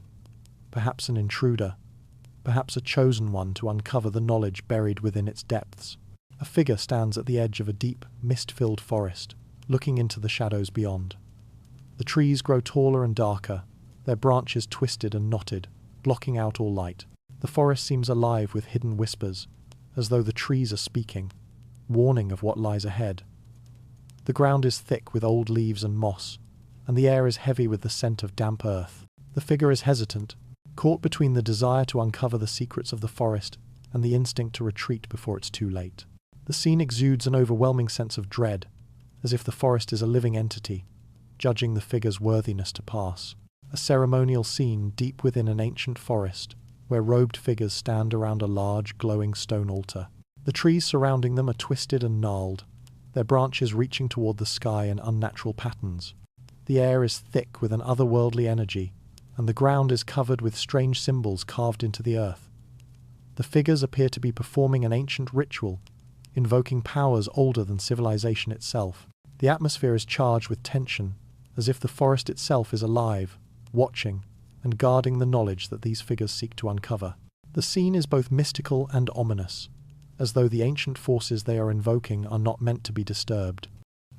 S1: Perhaps an intruder, perhaps a chosen one to uncover the knowledge buried within its depths. A figure stands at the edge of a deep, mist-filled forest, looking into the shadows beyond. The trees grow taller and darker, their branches twisted and knotted, blocking out all light. The forest seems alive with hidden whispers, as though the trees are speaking, warning of what lies ahead. The ground is thick with old leaves and moss, and the air is heavy with the scent of damp earth. The figure is hesitant, caught between the desire to uncover the secrets of the forest and the instinct to retreat before it's too late. The scene exudes an overwhelming sense of dread, as if the forest is a living entity, judging the figure's worthiness to pass. A ceremonial scene deep within an ancient forest, where robed figures stand around a large, glowing stone altar. The trees surrounding them are twisted and gnarled, their branches reaching toward the sky in unnatural patterns. The air is thick with an otherworldly energy, and the ground is covered with strange symbols carved into the earth. The figures appear to be performing an ancient ritual, invoking powers older than civilization itself. The atmosphere is charged with tension, as if the forest itself is alive, watching, and guarding the knowledge that these figures seek to uncover. The scene is both mystical and ominous, as though the ancient forces they are invoking are not meant to be disturbed.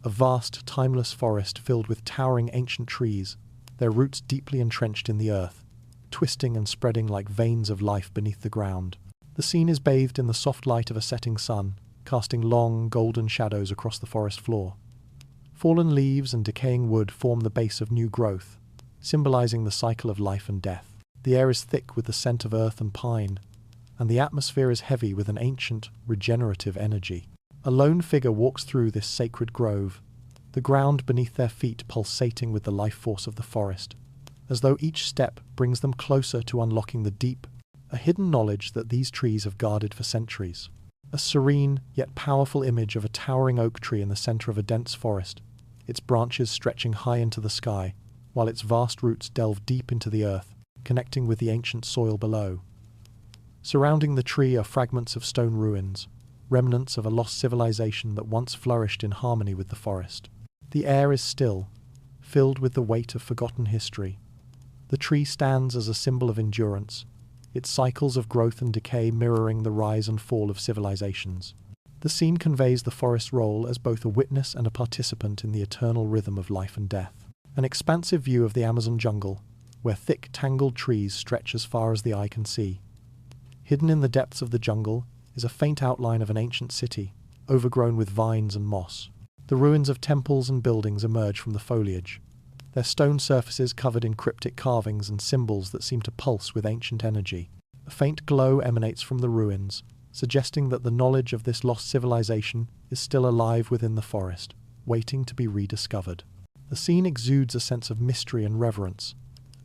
S1: A vast, timeless forest filled with towering ancient trees, their roots deeply entrenched in the earth, twisting and spreading like veins of life beneath the ground. The scene is bathed in the soft light of a setting sun, casting long, golden shadows across the forest floor. Fallen leaves and decaying wood form the base of new growth, symbolizing the cycle of life and death. The air is thick with the scent of earth and pine, and the atmosphere is heavy with an ancient, regenerative energy. A lone figure walks through this sacred grove, the ground beneath their feet pulsating with the life force of the forest, as though each step brings them closer to unlocking the deep, a hidden knowledge that these trees have guarded for centuries. A serene, yet powerful image of a towering oak tree in the center of a dense forest, its branches stretching high into the sky, while its vast roots delve deep into the earth, connecting with the ancient soil below. Surrounding the tree are fragments of stone ruins, remnants of a lost civilization that once flourished in harmony with the forest. The air is still, filled with the weight of forgotten history. The tree stands as a symbol of endurance, its cycles of growth and decay mirroring the rise and fall of civilizations. The scene conveys the forest's role as both a witness and a participant in the eternal rhythm of life and death. An expansive view of the Amazon jungle, where thick, tangled trees stretch as far as the eye can see. Hidden in the depths of the jungle is a faint outline of an ancient city, overgrown with vines and moss. The ruins of temples and buildings emerge from the foliage, their stone surfaces covered in cryptic carvings and symbols that seem to pulse with ancient energy. A faint glow emanates from the ruins, suggesting that the knowledge of this lost civilization is still alive within the forest, waiting to be rediscovered. The scene exudes a sense of mystery and reverence,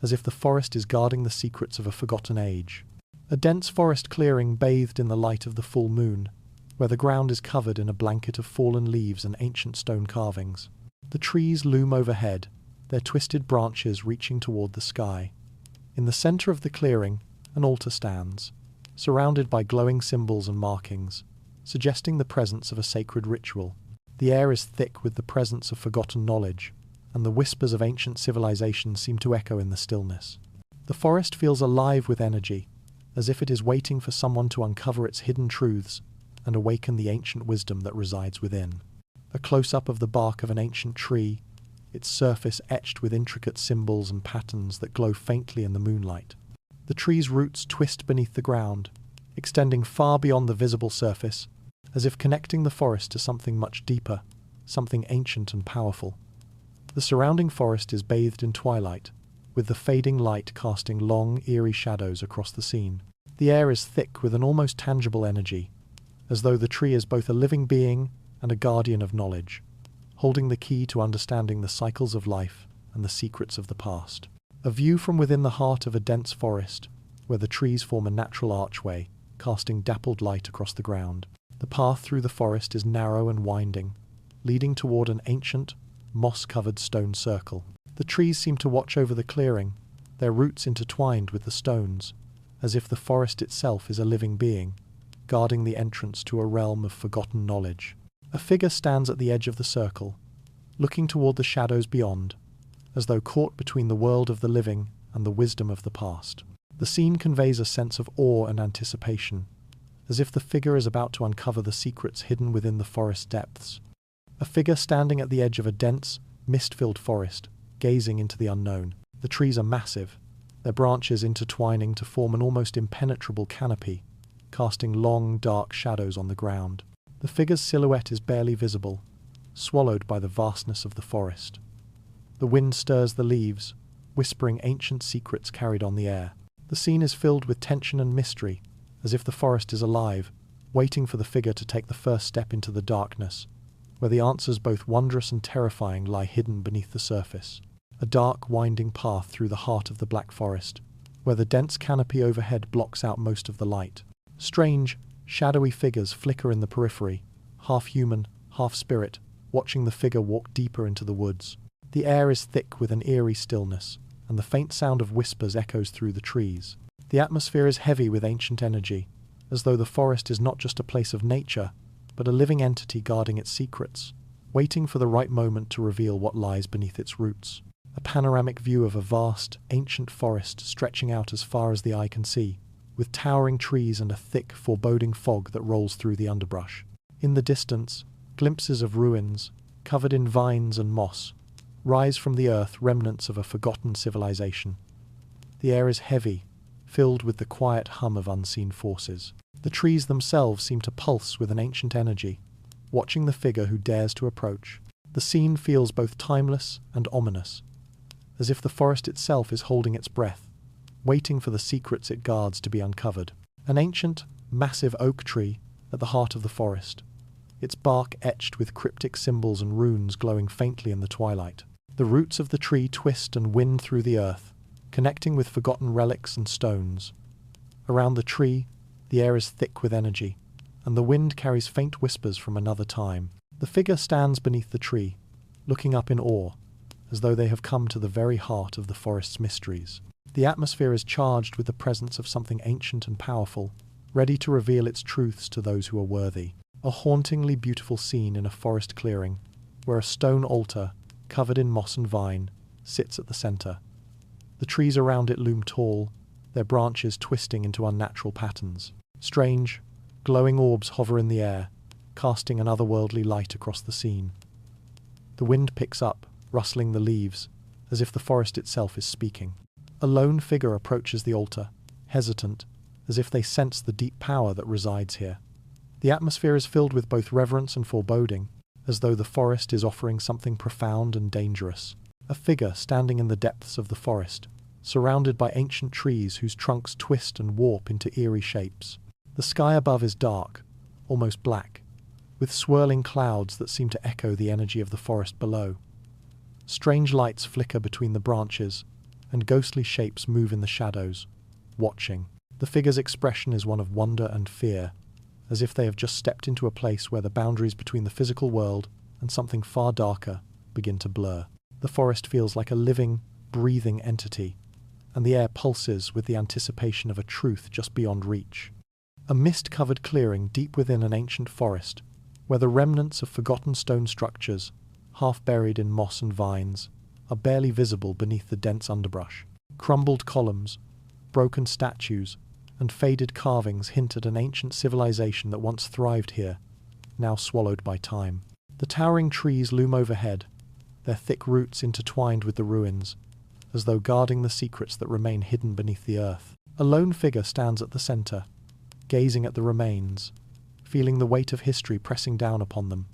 S1: as if the forest is guarding the secrets of a forgotten age. A dense forest clearing bathed in the light of the full moon, where the ground is covered in a blanket of fallen leaves and ancient stone carvings. The trees loom overhead, their twisted branches reaching toward the sky. In the center of the clearing, an altar stands, surrounded by glowing symbols and markings, suggesting the presence of a sacred ritual. The air is thick with the presence of forgotten knowledge, and the whispers of ancient civilization seem to echo in the stillness. The forest feels alive with energy, as if it is waiting for someone to uncover its hidden truths and awaken the ancient wisdom that resides within. A close-up of the bark of an ancient tree, its surface etched with intricate symbols and patterns that glow faintly in the moonlight. The tree's roots twist beneath the ground, extending far beyond the visible surface, as if connecting the forest to something much deeper, something ancient and powerful. The surrounding forest is bathed in twilight, with the fading light casting long, eerie shadows across the scene. The air is thick with an almost tangible energy, as though the tree is both a living being and a guardian of knowledge, holding the key to understanding the cycles of life and the secrets of the past. A view from within the heart of a dense forest, where the trees form a natural archway, casting dappled light across the ground. The path through the forest is narrow and winding, leading toward an ancient, moss-covered stone circle. The trees seem to watch over the clearing, their roots intertwined with the stones, as if the forest itself is a living being, guarding the entrance to a realm of forgotten knowledge. A figure stands at the edge of the circle, looking toward the shadows beyond, as though caught between the world of the living and the wisdom of the past. The scene conveys a sense of awe and anticipation, as if the figure is about to uncover the secrets hidden within the forest depths. A figure standing at the edge of a dense, mist-filled forest, gazing into the unknown. The trees are massive, their branches intertwining to form an almost impenetrable canopy, casting long, dark shadows on the ground. The figure's silhouette is barely visible, swallowed by the vastness of the forest. The wind stirs the leaves, whispering ancient secrets carried on the air. The scene is filled with tension and mystery, as if the forest is alive, waiting for the figure to take the first step into the darkness, where the answers both wondrous and terrifying lie hidden beneath the surface. A dark, winding path through the heart of the Black Forest, where the dense canopy overhead blocks out most of the light. Strange, shadowy figures flicker in the periphery, half human, half spirit, watching the figure walk deeper into the woods. The air is thick with an eerie stillness, and the faint sound of whispers echoes through the trees. The atmosphere is heavy with ancient energy, as though the forest is not just a place of nature, but a living entity guarding its secrets, waiting for the right moment to reveal what lies beneath its roots. A panoramic view of a vast, ancient forest stretching out as far as the eye can see, with towering trees and a thick, foreboding fog that rolls through the underbrush. In the distance, glimpses of ruins, covered in vines and moss, rise from the earth, remnants of a forgotten civilization. The air is heavy, filled with the quiet hum of unseen forces. The trees themselves seem to pulse with an ancient energy, watching the figure who dares to approach. The scene feels both timeless and ominous, as if the forest itself is holding its breath, waiting for the secrets it guards to be uncovered. An ancient, massive oak tree at the heart of the forest, its bark etched with cryptic symbols and runes glowing faintly in the twilight. The roots of the tree twist and wind through the earth, connecting with forgotten relics and stones. Around the tree, the air is thick with energy, and the wind carries faint whispers from another time. The figure stands beneath the tree, looking up in awe, as though they have come to the very heart of the forest's mysteries. The atmosphere is charged with the presence of something ancient and powerful, ready to reveal its truths to those who are worthy. A hauntingly beautiful scene in a forest clearing, where a stone altar, covered in moss and vine, sits at the center. The trees around it loom tall, their branches twisting into unnatural patterns. Strange, glowing orbs hover in the air, casting an otherworldly light across the scene. The wind picks up, rustling the leaves, as if the forest itself is speaking. A lone figure approaches the altar, hesitant, as if they sense the deep power that resides here. The atmosphere is filled with both reverence and foreboding, as though the forest is offering something profound and dangerous. A figure standing in the depths of the forest, surrounded by ancient trees whose trunks twist and warp into eerie shapes. The sky above is dark, almost black, with swirling clouds that seem to echo the energy of the forest below. Strange lights flicker between the branches, and ghostly shapes move in the shadows, watching. The figure's expression is one of wonder and fear, as if they have just stepped into a place where the boundaries between the physical world and something far darker begin to blur. The forest feels like a living, breathing entity, and the air pulses with the anticipation of a truth just beyond reach. A mist-covered clearing deep within an ancient forest, where the remnants of forgotten stone structures, half buried in moss and vines, are barely visible beneath the dense underbrush. Crumbled columns, broken statues, and faded carvings hint at an ancient civilization that once thrived here, now swallowed by time. The towering trees loom overhead, their thick roots intertwined with the ruins, as though guarding the secrets that remain hidden beneath the earth. A lone figure stands at the center, gazing at the remains, feeling the weight of history pressing down upon them,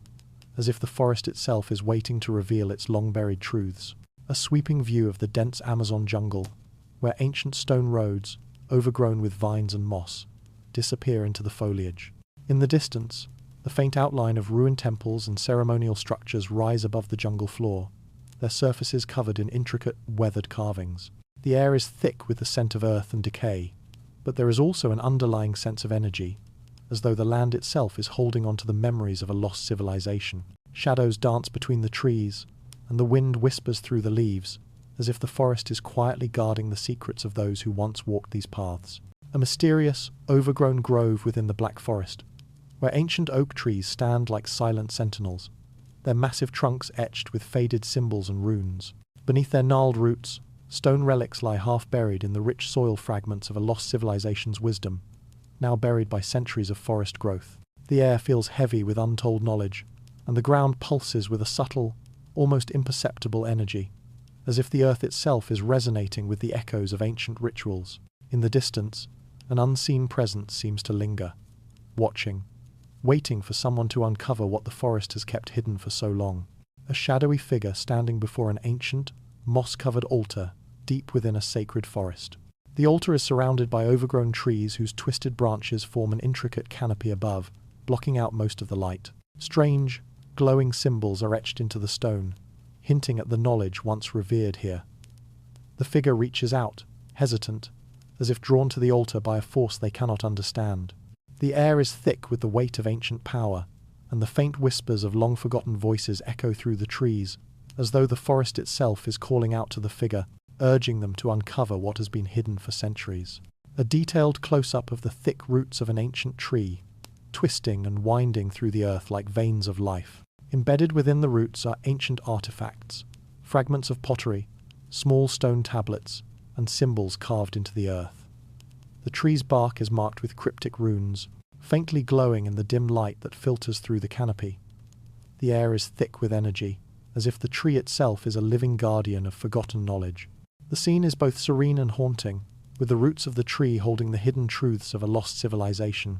S1: as if the forest itself is waiting to reveal its long-buried truths. A sweeping view of the dense Amazon jungle, where ancient stone roads, overgrown with vines and moss, disappear into the foliage. In the distance, the faint outline of ruined temples and ceremonial structures rise above the jungle floor, their surfaces covered in intricate, weathered carvings. The air is thick with the scent of earth and decay, but there is also an underlying sense of energy, as though the land itself is holding on to the memories of a lost civilization. Shadows dance between the trees, and the wind whispers through the leaves, as if the forest is quietly guarding the secrets of those who once walked these paths. A mysterious, overgrown grove within the Black Forest, where ancient oak trees stand like silent sentinels, their massive trunks etched with faded symbols and runes. Beneath their gnarled roots, stone relics lie half-buried in the rich soil fragments of a lost civilization's wisdom, now buried by centuries of forest growth. The air feels heavy with untold knowledge, and the ground pulses with a subtle, almost imperceptible energy, as if the earth itself is resonating with the echoes of ancient rituals. In the distance, an unseen presence seems to linger, watching, waiting for someone to uncover what the forest has kept hidden for so long. A shadowy figure standing before an ancient, moss-covered altar deep within a sacred forest. The altar is surrounded by overgrown trees whose twisted branches form an intricate canopy above, blocking out most of the light. Strange, glowing symbols are etched into the stone, hinting at the knowledge once revered here. The figure reaches out, hesitant, as if drawn to the altar by a force they cannot understand. The air is thick with the weight of ancient power, and the faint whispers of long-forgotten voices echo through the trees, as though the forest itself is calling out to the figure, urging them to uncover what has been hidden for centuries. A detailed close-up of the thick roots of an ancient tree, twisting and winding through the earth like veins of life. Embedded within the roots are ancient artifacts, fragments of pottery, small stone tablets, and symbols carved into the earth. The tree's bark is marked with cryptic runes, faintly glowing in the dim light that filters through the canopy. The air is thick with energy, as if the tree itself is a living guardian of forgotten knowledge. The scene is both serene and haunting, with the roots of the tree holding the hidden truths of a lost civilization,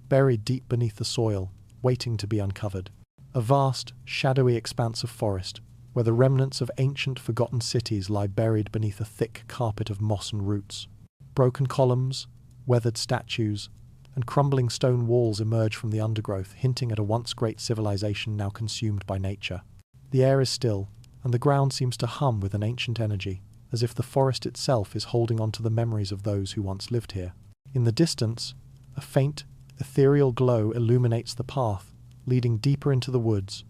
S1: buried deep beneath the soil, waiting to be uncovered. A vast, shadowy expanse of forest, where the remnants of ancient forgotten cities lie buried beneath a thick carpet of moss and roots. Broken columns, weathered statues, and crumbling stone walls emerge from the undergrowth, hinting at a once great civilization now consumed by nature. The air is still, and the ground seems to hum with an ancient energy, as if the forest itself is holding on to the memories of those who once lived here. In the distance, a faint, ethereal glow illuminates the path, leading deeper into the woods,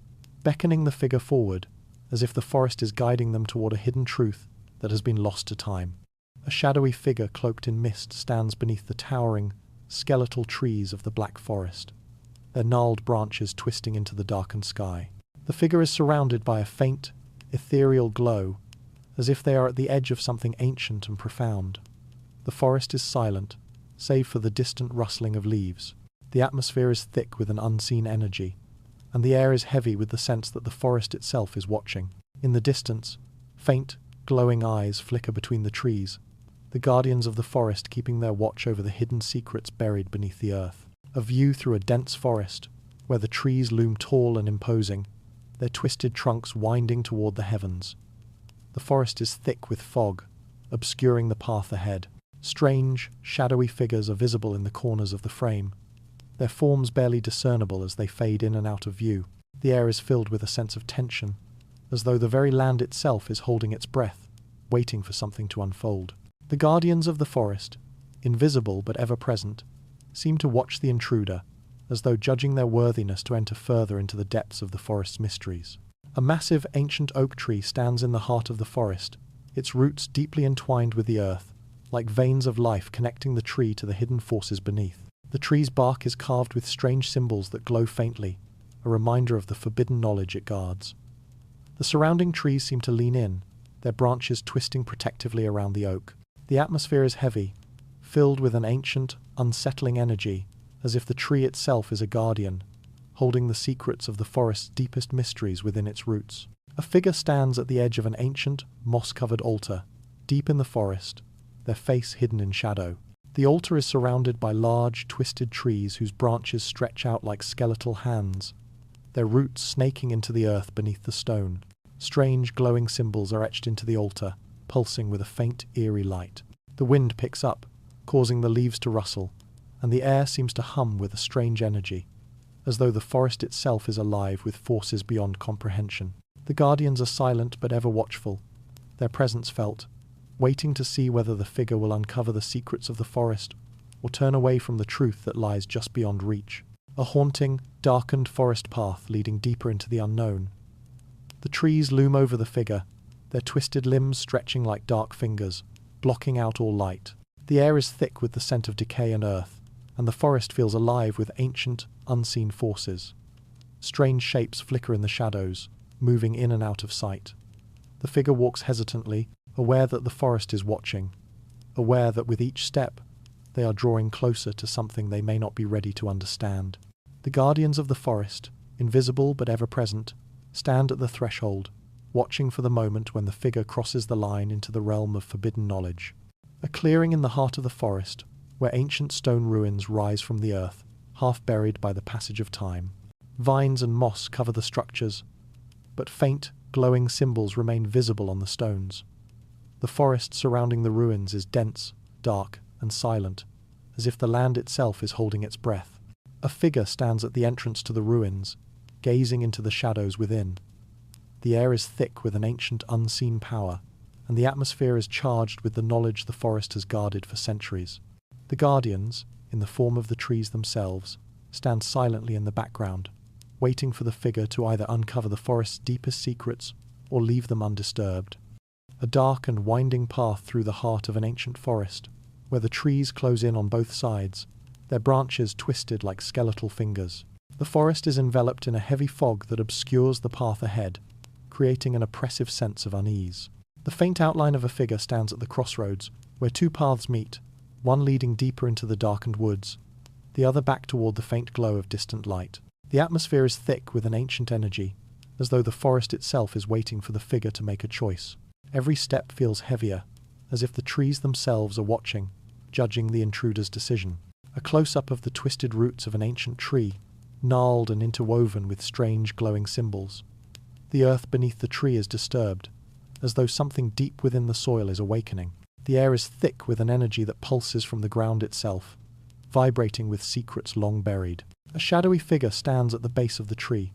S1: beckoning the figure forward, as if the forest is guiding them toward a hidden truth that has been lost to time. A shadowy figure cloaked in mist stands beneath the towering, skeletal trees of the Black Forest, their gnarled branches twisting into the darkened sky. The figure is surrounded by a faint, ethereal glow, as if they are at the edge of something ancient and profound. The forest is silent, save for the distant rustling of leaves. The atmosphere is thick with an unseen energy, and the air is heavy with the sense that the forest itself is watching. In the distance, faint, glowing eyes flicker between the trees, the guardians of the forest keeping their watch over the hidden secrets buried beneath the earth. A view through a dense forest, where the trees loom tall and imposing, their twisted trunks winding toward the heavens. The forest is thick with fog, obscuring the path ahead. Strange, shadowy figures are visible in the corners of the frame, their forms barely discernible as they fade in and out of view. The air is filled with a sense of tension, as though the very land itself is holding its breath, waiting for something to unfold. The guardians of the forest, invisible but ever present, seem to watch the intruder, as though judging their worthiness to enter further into the depths of the forest's mysteries. A massive ancient oak tree stands in the heart of the forest, its roots deeply entwined with the earth, like veins of life connecting the tree to the hidden forces beneath. The tree's bark is carved with strange symbols that glow faintly, a reminder of the forbidden knowledge it guards. The surrounding trees seem to lean in, their branches twisting protectively around the oak. The atmosphere is heavy, filled with an ancient, unsettling energy, as if the tree itself is a guardian, holding the secrets of the forest's deepest mysteries within its roots. A figure stands at the edge of an ancient, moss-covered altar, deep in the forest, their face hidden in shadow. The altar is surrounded by large, twisted trees whose branches stretch out like skeletal hands, their roots snaking into the earth beneath the stone. Strange, glowing symbols are etched into the altar, pulsing with a faint, eerie light. The wind picks up, causing the leaves to rustle, and the air seems to hum with a strange energy, as though the forest itself is alive with forces beyond comprehension. The guardians are silent but ever watchful, their presence felt, waiting to see whether the figure will uncover the secrets of the forest or turn away from the truth that lies just beyond reach. A haunting, darkened forest path leading deeper into the unknown. The trees loom over the figure, their twisted limbs stretching like dark fingers, blocking out all light. The air is thick with the scent of decay and earth, and the forest feels alive with ancient, unseen forces. Strange shapes flicker in the shadows, moving in and out of sight. The figure walks hesitantly, aware that the forest is watching, aware that with each step, they are drawing closer to something they may not be ready to understand. The guardians of the forest, invisible but ever present, stand at the threshold, watching for the moment when the figure crosses the line into the realm of forbidden knowledge. A clearing in the heart of the forest, where ancient stone ruins rise from the earth, half buried by the passage of time. Vines and moss cover the structures, but faint, glowing symbols remain visible on the stones. The forest surrounding the ruins is dense, dark, and silent, as if the land itself is holding its breath. A figure stands at the entrance to the ruins, gazing into the shadows within. The air is thick with an ancient unseen power, and the atmosphere is charged with the knowledge the forest has guarded for centuries. The guardians, in the form of the trees themselves, stand silently in the background, waiting for the figure to either uncover the forest's deepest secrets or leave them undisturbed. A dark and winding path through the heart of an ancient forest, where the trees close in on both sides, their branches twisted like skeletal fingers. The forest is enveloped in a heavy fog that obscures the path ahead, creating an oppressive sense of unease. The faint outline of a figure stands at the crossroads, where two paths meet, one leading deeper into the darkened woods, the other back toward the faint glow of distant light. The atmosphere is thick with an ancient energy, as though the forest itself is waiting for the figure to make a choice. Every step feels heavier, as if the trees themselves are watching, judging the intruder's decision. A close-up of the twisted roots of an ancient tree, gnarled and interwoven with strange glowing symbols. The earth beneath the tree is disturbed, as though something deep within the soil is awakening. The air is thick with an energy that pulses from the ground itself, vibrating with secrets long buried. A shadowy figure stands at the base of the tree,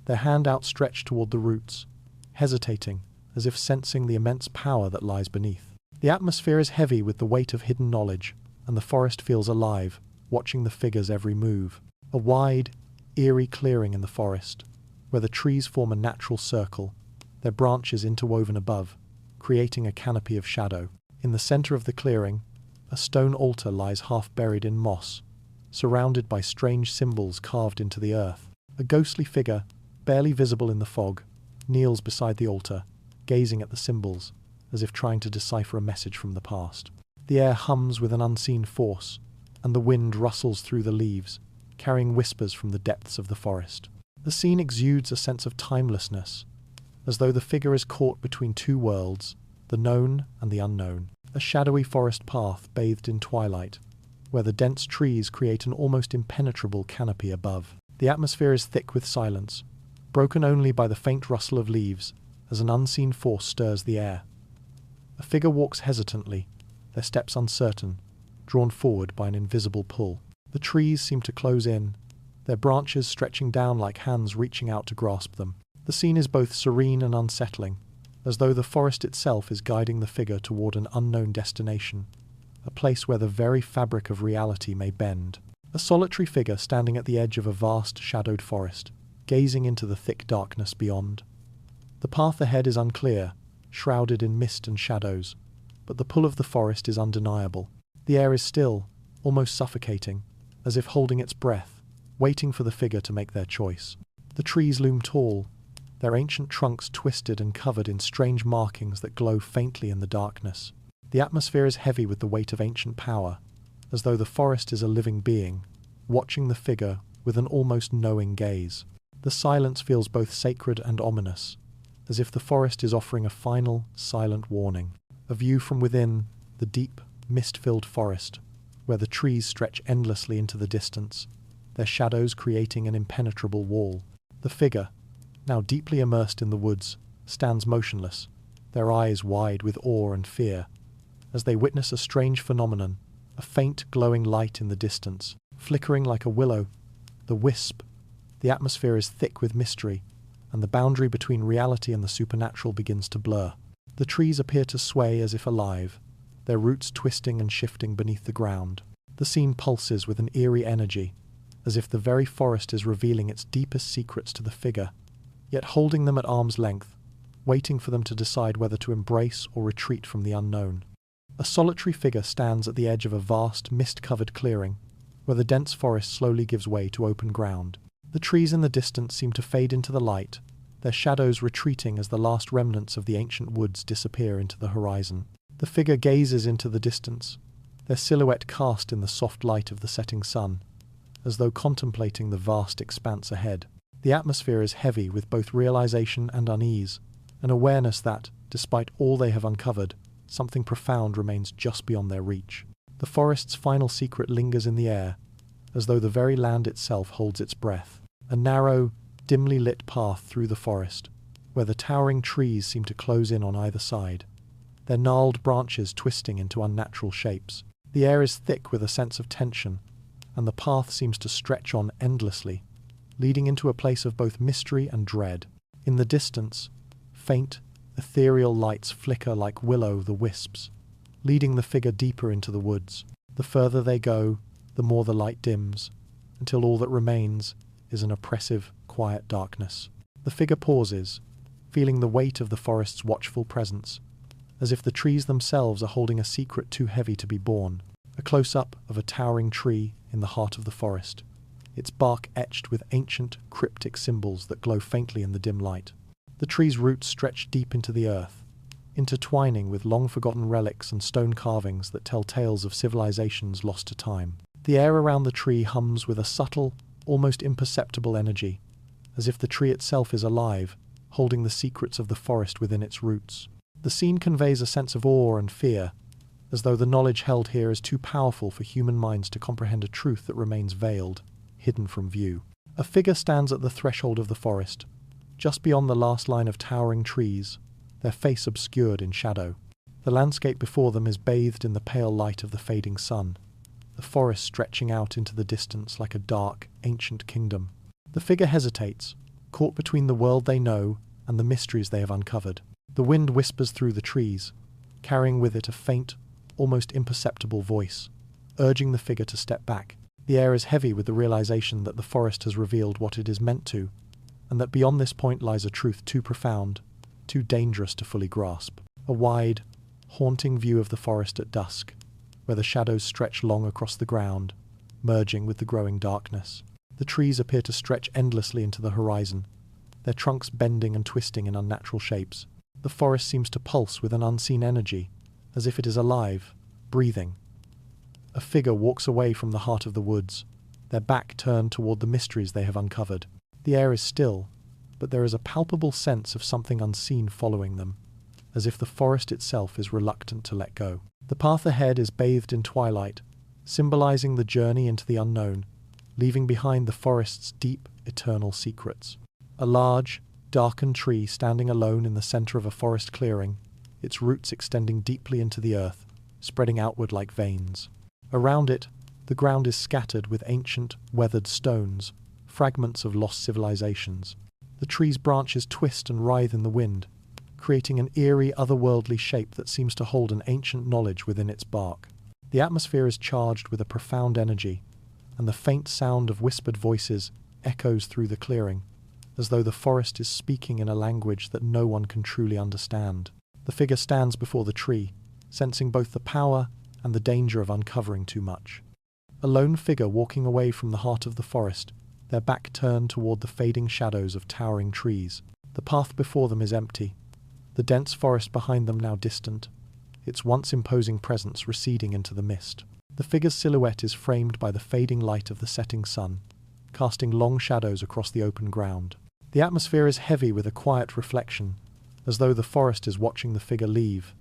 S1: their hand outstretched toward the roots, hesitating, as if sensing the immense power that lies beneath. The atmosphere is heavy with the weight of hidden knowledge, and the forest feels alive, watching the figure's every move. A wide, eerie clearing in the forest, where the trees form a natural circle, their branches interwoven above, creating a canopy of shadow. In the center of the clearing, a stone altar lies half buried in moss, surrounded by strange symbols carved into the earth. A ghostly figure, barely visible in the fog, kneels beside the altar, gazing at the symbols, as if trying to decipher a message from the past. The air hums with an unseen force, and the wind rustles through the leaves, carrying whispers from the depths of the forest. The scene exudes a sense of timelessness, as though the figure is caught between two worlds, the known and the unknown. A shadowy forest path bathed in twilight, where the dense trees create an almost impenetrable canopy above. The atmosphere is thick with silence, broken only by the faint rustle of leaves as an unseen force stirs the air. A figure walks hesitantly, their steps uncertain, drawn forward by an invisible pull. The trees seem to close in, their branches stretching down like hands reaching out to grasp them. The scene is both serene and unsettling, as though the forest itself is guiding the figure toward an unknown destination, a place where the very fabric of reality may bend. A solitary figure standing at the edge of a vast, shadowed forest, gazing into the thick darkness beyond. The path ahead is unclear, shrouded in mist and shadows, but the pull of the forest is undeniable. The air is still, almost suffocating, as if holding its breath, waiting for the figure to make their choice. The trees loom tall, their ancient trunks twisted and covered in strange markings that glow faintly in the darkness. The atmosphere is heavy with the weight of ancient power, as though the forest is a living being, watching the figure with an almost knowing gaze. The silence feels both sacred and ominous, as if the forest is offering a final, silent warning. A view from within the deep, mist-filled forest, where the trees stretch endlessly into the distance, their shadows creating an impenetrable wall. The figure, now deeply immersed in the woods, stands motionless, their eyes wide with awe and fear, as they witness a strange phenomenon, a faint glowing light in the distance, flickering like a willow, the wisp. The atmosphere is thick with mystery, and the boundary between reality and the supernatural begins to blur. The trees appear to sway as if alive, their roots twisting and shifting beneath the ground. The scene pulses with an eerie energy, as if the very forest is revealing its deepest secrets to the figure, yet holding them at arm's length, waiting for them to decide whether to embrace or retreat from the unknown. A solitary figure stands at the edge of a vast, mist-covered clearing, where the dense forest slowly gives way to open ground. The trees in the distance seem to fade into the light, their shadows retreating as the last remnants of the ancient woods disappear into the horizon. The figure gazes into the distance, their silhouette cast in the soft light of the setting sun, as though contemplating the vast expanse ahead. The atmosphere is heavy with both realization and unease, an awareness that, despite all they have uncovered, something profound remains just beyond their reach. The forest's final secret lingers in the air, as though the very land itself holds its breath. A narrow, dimly lit path through the forest, where the towering trees seem to close in on either side, their gnarled branches twisting into unnatural shapes. The air is thick with a sense of tension, and the path seems to stretch on endlessly, leading into a place of both mystery and dread. In the distance, faint, ethereal lights flicker like will-o'-the-wisps, leading the figure deeper into the woods. The further they go, the more the light dims, until all that remains is an oppressive, quiet darkness. The figure pauses, feeling the weight of the forest's watchful presence, as if the trees themselves are holding a secret too heavy to be borne. A close-up of a towering tree in the heart of the forest, its bark etched with ancient, cryptic symbols that glow faintly in the dim light. The tree's roots stretch deep into the earth, intertwining with long-forgotten relics and stone carvings that tell tales of civilizations lost to time. The air around the tree hums with a subtle, almost imperceptible energy, as if the tree itself is alive, holding the secrets of the forest within its roots. The scene conveys a sense of awe and fear, as though the knowledge held here is too powerful for human minds to comprehend a truth that remains veiled, hidden from view. A figure stands at the threshold of the forest, just beyond the last line of towering trees, their face obscured in shadow. The landscape before them is bathed in the pale light of the fading sun, the forest stretching out into the distance like a dark, ancient kingdom. The figure hesitates, caught between the world they know and the mysteries they have uncovered. The wind whispers through the trees, carrying with it a faint, almost imperceptible voice, urging the figure to step back. The air is heavy with the realization that the forest has revealed what it is meant to, and that beyond this point lies a truth too profound, too dangerous to fully grasp. A wide, haunting view of the forest at dusk, where the shadows stretch long across the ground, merging with the growing darkness. The trees appear to stretch endlessly into the horizon, their trunks bending and twisting in unnatural shapes. The forest seems to pulse with an unseen energy, as if it is alive, breathing. A figure walks away from the heart of the woods, their back turned toward the mysteries they have uncovered. The air is still, but there is a palpable sense of something unseen following them, as if the forest itself is reluctant to let go. The path ahead is bathed in twilight, symbolizing the journey into the unknown, leaving behind the forest's deep, eternal secrets. A large, darkened tree standing alone in the center of a forest clearing, its roots extending deeply into the earth, spreading outward like veins. Around it, the ground is scattered with ancient, weathered stones, fragments of lost civilizations. The tree's branches twist and writhe in the wind, creating an eerie, otherworldly shape that seems to hold an ancient knowledge within its bark. The atmosphere is charged with a profound energy, and the faint sound of whispered voices echoes through the clearing, as though the forest is speaking in a language that no one can truly understand. The figure stands before the tree, sensing both the power and the danger of uncovering too much. A lone figure walking away from the heart of the forest, their back turned toward the fading shadows of towering trees. The path before them is empty, the dense forest behind them now distant, its once imposing presence receding into the mist. The figure's silhouette is framed by the fading light of the setting sun, casting long shadows across the open ground. The atmosphere is heavy with a quiet reflection, as though the forest is watching the figure leave,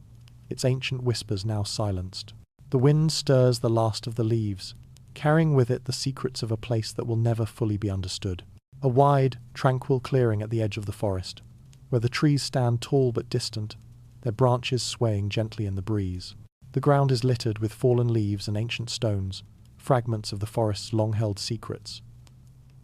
S1: its ancient whispers now silenced. The wind stirs the last of the leaves, carrying with it the secrets of a place that will never fully be understood. A wide, tranquil clearing at the edge of the forest, where the trees stand tall but distant, their branches swaying gently in the breeze. The ground is littered with fallen leaves and ancient stones, fragments of the forest's long-held secrets.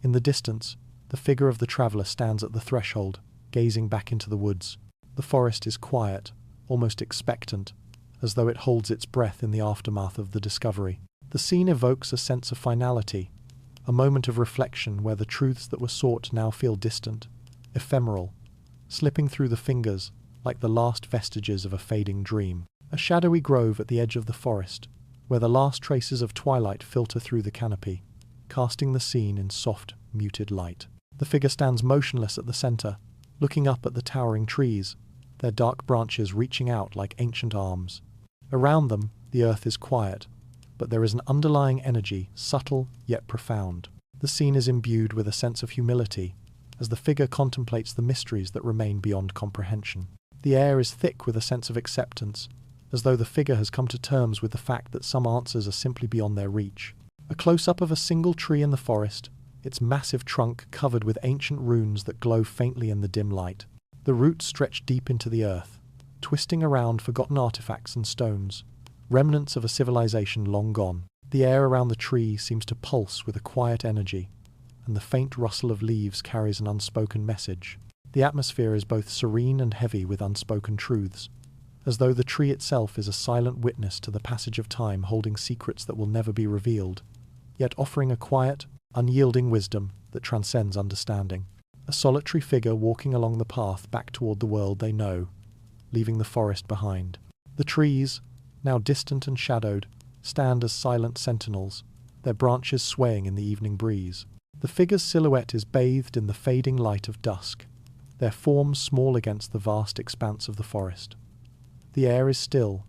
S1: In the distance, the figure of the traveller stands at the threshold, gazing back into the woods. The forest is quiet, almost expectant, as though it holds its breath in the aftermath of the discovery. The scene evokes a sense of finality, a moment of reflection where the truths that were sought now feel distant, ephemeral, slipping through the fingers like the last vestiges of a fading dream. A shadowy grove at the edge of the forest, where the last traces of twilight filter through the canopy, casting the scene in soft, muted light. The figure stands motionless at the center, looking up at the towering trees, their dark branches reaching out like ancient arms. Around them, the earth is quiet, but there is an underlying energy, subtle yet profound. The scene is imbued with a sense of humility, as the figure contemplates the mysteries that remain beyond comprehension. The air is thick with a sense of acceptance, as though the figure has come to terms with the fact that some answers are simply beyond their reach. A close-up of a single tree in the forest, its massive trunk covered with ancient runes that glow faintly in the dim light. The roots stretch deep into the earth, twisting around forgotten artifacts and stones, remnants of a civilization long gone. The air around the tree seems to pulse with a quiet energy, and the faint rustle of leaves carries an unspoken message. The atmosphere is both serene and heavy with unspoken truths, as though the tree itself is a silent witness to the passage of time, holding secrets that will never be revealed, yet offering a quiet, unyielding wisdom that transcends understanding. A solitary figure walking along the path back toward the world they know, leaving the forest behind. The trees, now distant and shadowed, stand as silent sentinels, their branches swaying in the evening breeze. The figure's silhouette is bathed in the fading light of dusk, their forms small against the vast expanse of the forest. The air is still,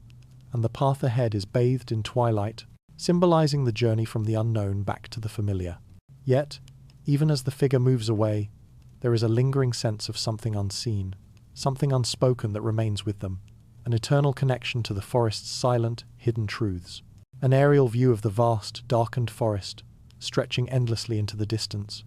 S1: and the path ahead is bathed in twilight, symbolizing the journey from the unknown back to the familiar. Yet, even as the figure moves away, there is a lingering sense of something unseen, something unspoken that remains with them, an eternal connection to the forest's silent, hidden truths. An aerial view of the vast, darkened forest, stretching endlessly into the distance.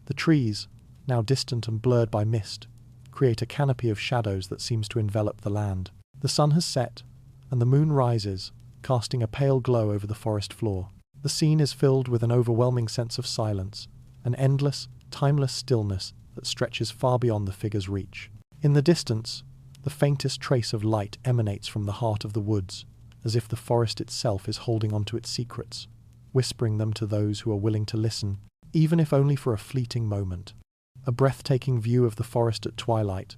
S1: The trees, now distant and blurred by mist, create a canopy of shadows that seems to envelop the land. The sun has set, and the moon rises, casting a pale glow over the forest floor. The scene is filled with an overwhelming sense of silence, an endless, timeless stillness that stretches far beyond the figure's reach. In the distance, the faintest trace of light emanates from the heart of the woods, as if the forest itself is holding on to its secrets, whispering them to those who are willing to listen, even if only for a fleeting moment. A breathtaking view of the forest at twilight,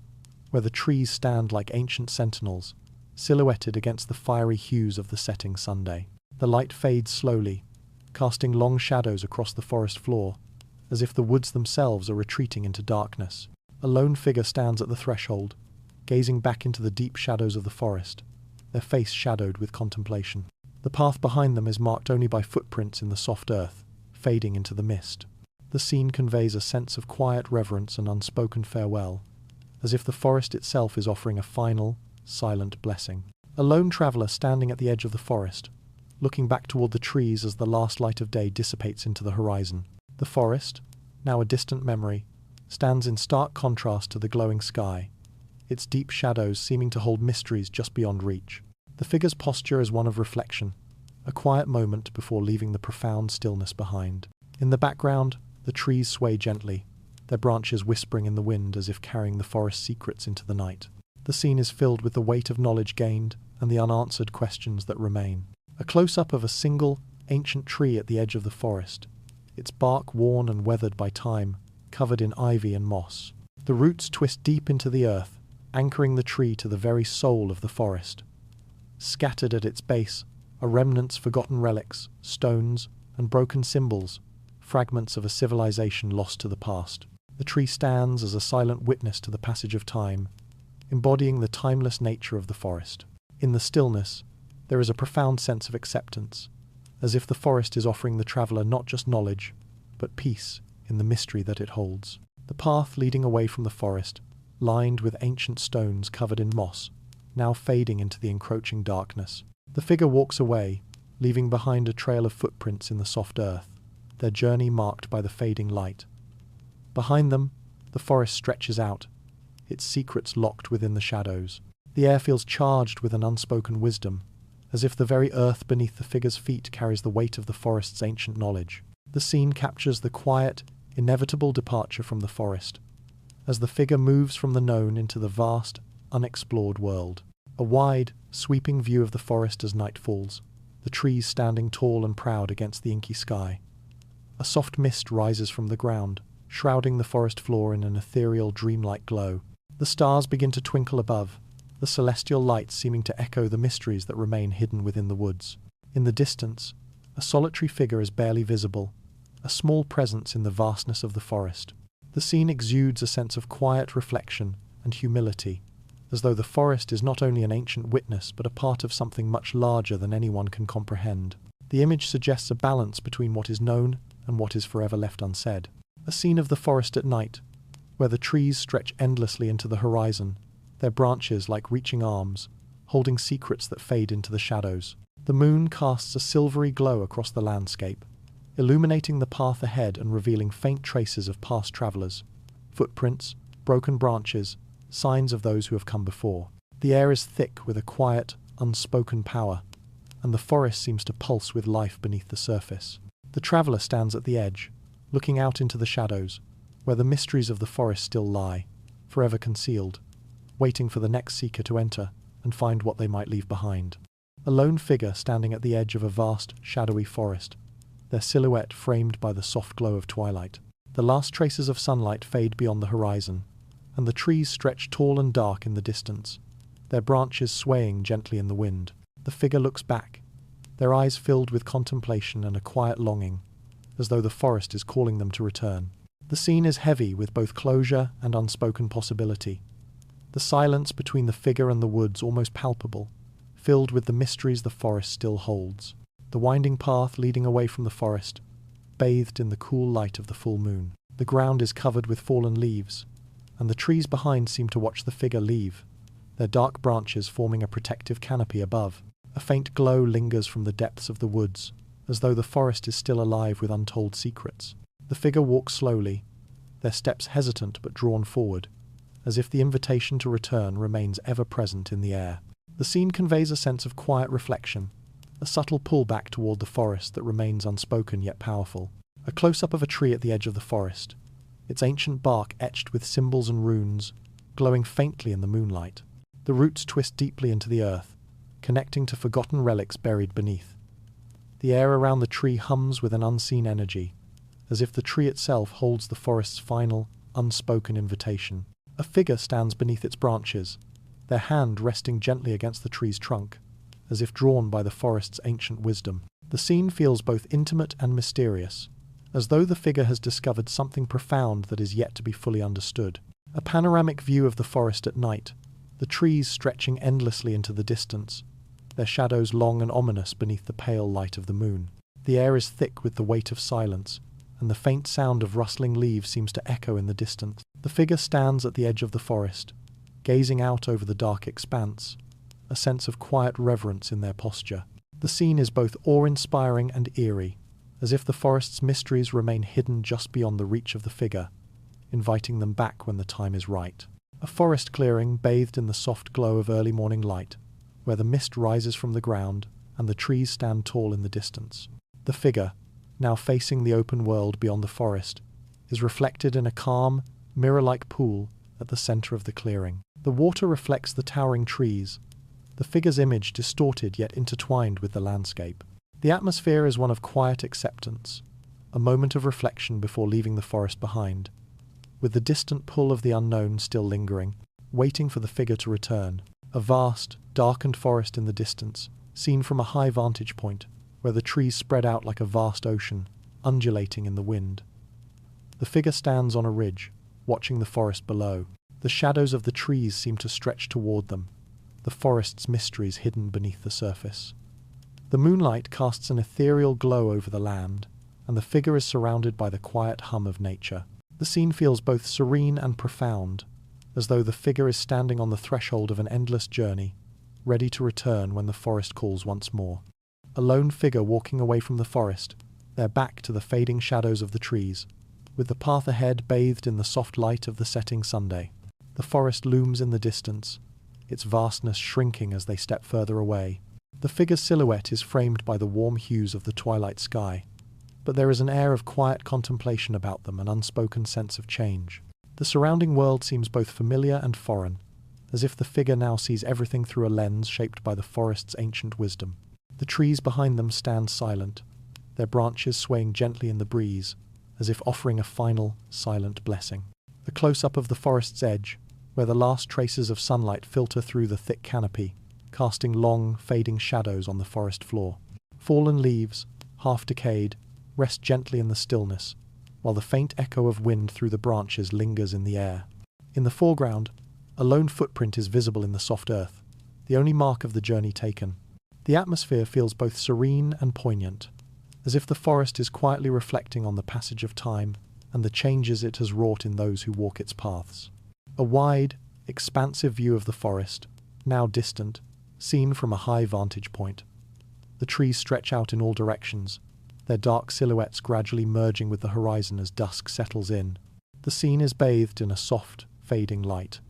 S1: where the trees stand like ancient sentinels, silhouetted against the fiery hues of the setting Sunday. The light fades slowly, casting long shadows across the forest floor, as if the woods themselves are retreating into darkness. A lone figure stands at the threshold, gazing back into the deep shadows of the forest, their face shadowed with contemplation. The path behind them is marked only by footprints in the soft earth, fading into the mist. The scene conveys a sense of quiet reverence and unspoken farewell, as if the forest itself is offering a final, silent blessing. A lone traveller standing at the edge of the forest, looking back toward the trees as the last light of day dissipates into the horizon. The forest, now a distant memory, stands in stark contrast to the glowing sky, its deep shadows seeming to hold mysteries just beyond reach. The figure's posture is one of reflection, a quiet moment before leaving the profound stillness behind. In the background, the trees sway gently, their branches whispering in the wind as if carrying the forest's secrets into the night. The scene is filled with the weight of knowledge gained and the unanswered questions that remain. A close-up of a single, ancient tree at the edge of the forest, its bark worn and weathered by time, covered in ivy and moss. The roots twist deep into the earth, anchoring the tree to the very soul of the forest. Scattered at its base are remnants, forgotten relics, stones, and broken symbols, fragments of a civilization lost to the past. The tree stands as a silent witness to the passage of time, embodying the timeless nature of the forest. In the stillness, there is a profound sense of acceptance, as if the forest is offering the traveller not just knowledge, but peace in the mystery that it holds. The path leading away from the forest, lined with ancient stones covered in moss, now fading into the encroaching darkness. The figure walks away, leaving behind a trail of footprints in the soft earth, their journey marked by the fading light. Behind them, the forest stretches out, its secrets locked within the shadows. The air feels charged with an unspoken wisdom, as if the very earth beneath the figure's feet carries the weight of the forest's ancient knowledge. The scene captures the quiet, inevitable departure from the forest, as the figure moves from the known into the vast, unexplored world. A wide, sweeping view of the forest as night falls, the trees standing tall and proud against the inky sky. A soft mist rises from the ground, shrouding the forest floor in an ethereal, dreamlike glow. The stars begin to twinkle above, the celestial lights seeming to echo the mysteries that remain hidden within the woods. In the distance, a solitary figure is barely visible, a small presence in the vastness of the forest. The scene exudes a sense of quiet reflection and humility, as though the forest is not only an ancient witness but a part of something much larger than anyone can comprehend. The image suggests a balance between what is known and what is forever left unsaid. A scene of the forest at night, where the trees stretch endlessly into the horizon, their branches like reaching arms, holding secrets that fade into the shadows. The moon casts a silvery glow across the landscape, illuminating the path ahead and revealing faint traces of past travelers, footprints, broken branches, signs of those who have come before. The air is thick with a quiet, unspoken power, and the forest seems to pulse with life beneath the surface. The traveller stands at the edge, looking out into the shadows, where the mysteries of the forest still lie, forever concealed, waiting for the next seeker to enter and find what they might leave behind. A lone figure standing at the edge of a vast, shadowy forest, their silhouette framed by the soft glow of twilight. The last traces of sunlight fade beyond the horizon, and the trees stretch tall and dark in the distance, their branches swaying gently in the wind. The figure looks back, their eyes filled with contemplation and a quiet longing, as though the forest is calling them to return. The scene is heavy with both closure and unspoken possibility, the silence between the figure and the woods almost palpable, filled with the mysteries the forest still holds. The winding path leading away from the forest, bathed in the cool light of the full moon. The ground is covered with fallen leaves, and the trees behind seem to watch the figure leave, their dark branches forming a protective canopy above. A faint glow lingers from the depths of the woods, as though the forest is still alive with untold secrets. The figure walks slowly, their steps hesitant but drawn forward, as if the invitation to return remains ever present in the air. The scene conveys a sense of quiet reflection, a subtle pull back toward the forest that remains unspoken yet powerful. A close-up of a tree at the edge of the forest, its ancient bark etched with symbols and runes, glowing faintly in the moonlight. The roots twist deeply into the earth, connecting to forgotten relics buried beneath. The air around the tree hums with an unseen energy, as if the tree itself holds the forest's final, unspoken invitation. A figure stands beneath its branches, their hand resting gently against the tree's trunk, as if drawn by the forest's ancient wisdom. The scene feels both intimate and mysterious, as though the figure has discovered something profound that is yet to be fully understood. A panoramic view of the forest at night, the trees stretching endlessly into the distance, their shadows long and ominous beneath the pale light of the moon. The air is thick with the weight of silence, and the faint sound of rustling leaves seems to echo in the distance. The figure stands at the edge of the forest, gazing out over the dark expanse, a sense of quiet reverence in their posture. The scene is both awe-inspiring and eerie, as if the forest's mysteries remain hidden just beyond the reach of the figure, inviting them back when the time is right. A forest clearing bathed in the soft glow of early morning light, where the mist rises from the ground and the trees stand tall in the distance. The figure, now facing the open world beyond the forest, is reflected in a calm, mirror-like pool at the center of the clearing. The water reflects the towering trees, the figure's image distorted yet intertwined with the landscape. The atmosphere is one of quiet acceptance, a moment of reflection before leaving the forest behind, with the distant pull of the unknown still lingering, waiting for the figure to return. A vast, darkened forest in the distance, seen from a high vantage point, where the trees spread out like a vast ocean, undulating in the wind. The figure stands on a ridge, watching the forest below. The shadows of the trees seem to stretch toward them, the forest's mysteries hidden beneath the surface. The moonlight casts an ethereal glow over the land, and the figure is surrounded by the quiet hum of nature. The scene feels both serene and profound, as though the figure is standing on the threshold of an endless journey, ready to return when the forest calls once more. A lone figure walking away from the forest, their back to the fading shadows of the trees, with the path ahead bathed in the soft light of the setting Sunday. The forest looms in the distance, its vastness shrinking as they step further away. The figure's silhouette is framed by the warm hues of the twilight sky, but there is an air of quiet contemplation about them, an unspoken sense of change. The surrounding world seems both familiar and foreign, as if the figure now sees everything through a lens shaped by the forest's ancient wisdom. The trees behind them stand silent, their branches swaying gently in the breeze, as if offering a final, silent blessing. The close-up of the forest's edge, where the last traces of sunlight filter through the thick canopy, casting long, fading shadows on the forest floor. Fallen leaves, half decayed, rest gently in the stillness, while the faint echo of wind through the branches lingers in the air. In the foreground, a lone footprint is visible in the soft earth, the only mark of the journey taken. The atmosphere feels both serene and poignant, as if the forest is quietly reflecting on the passage of time and the changes it has wrought in those who walk its paths. A wide, expansive view of the forest, now distant, seen from a high vantage point. The trees stretch out in all directions, their dark silhouettes gradually merging with the horizon as dusk settles in. The scene is bathed in a soft, fading light,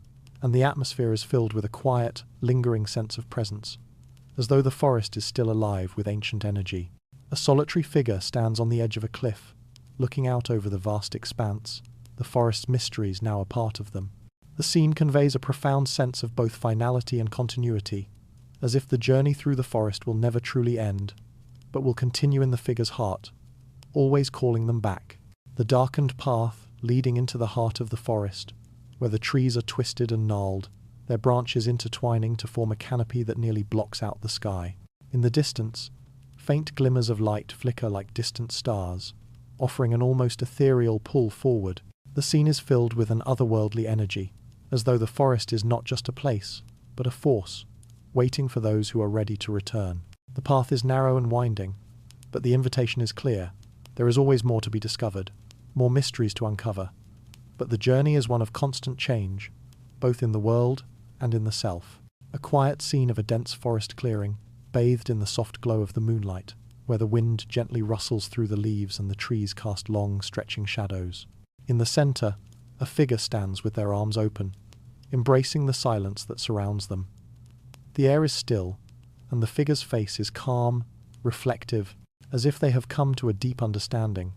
S1: and the atmosphere is filled with a quiet, lingering sense of presence, as though the forest is still alive with ancient energy. A solitary figure stands on the edge of a cliff, looking out over the vast expanse, the forest's mysteries now a part of them. The scene conveys a profound sense of both finality and continuity, as if the journey through the forest will never truly end, but will continue in the figure's heart, always calling them back. The darkened path leading into the heart of the forest, where the trees are twisted and gnarled, their branches intertwining to form a canopy that nearly blocks out the sky. In the distance, faint glimmers of light flicker like distant stars, offering an almost ethereal pull forward. The scene is filled with an otherworldly energy, as though the forest is not just a place, but a force, waiting for those who are ready to return. The path is narrow and winding, but the invitation is clear. There is always more to be discovered, more mysteries to uncover. But the journey is one of constant change, both in the world and in the self. A quiet scene of a dense forest clearing, bathed in the soft glow of the moonlight, where the wind gently rustles through the leaves and the trees cast long, stretching shadows. In the center, a figure stands with their arms open, embracing the silence that surrounds them. The air is still, and the figure's face is calm, reflective, as if they have come to a deep understanding.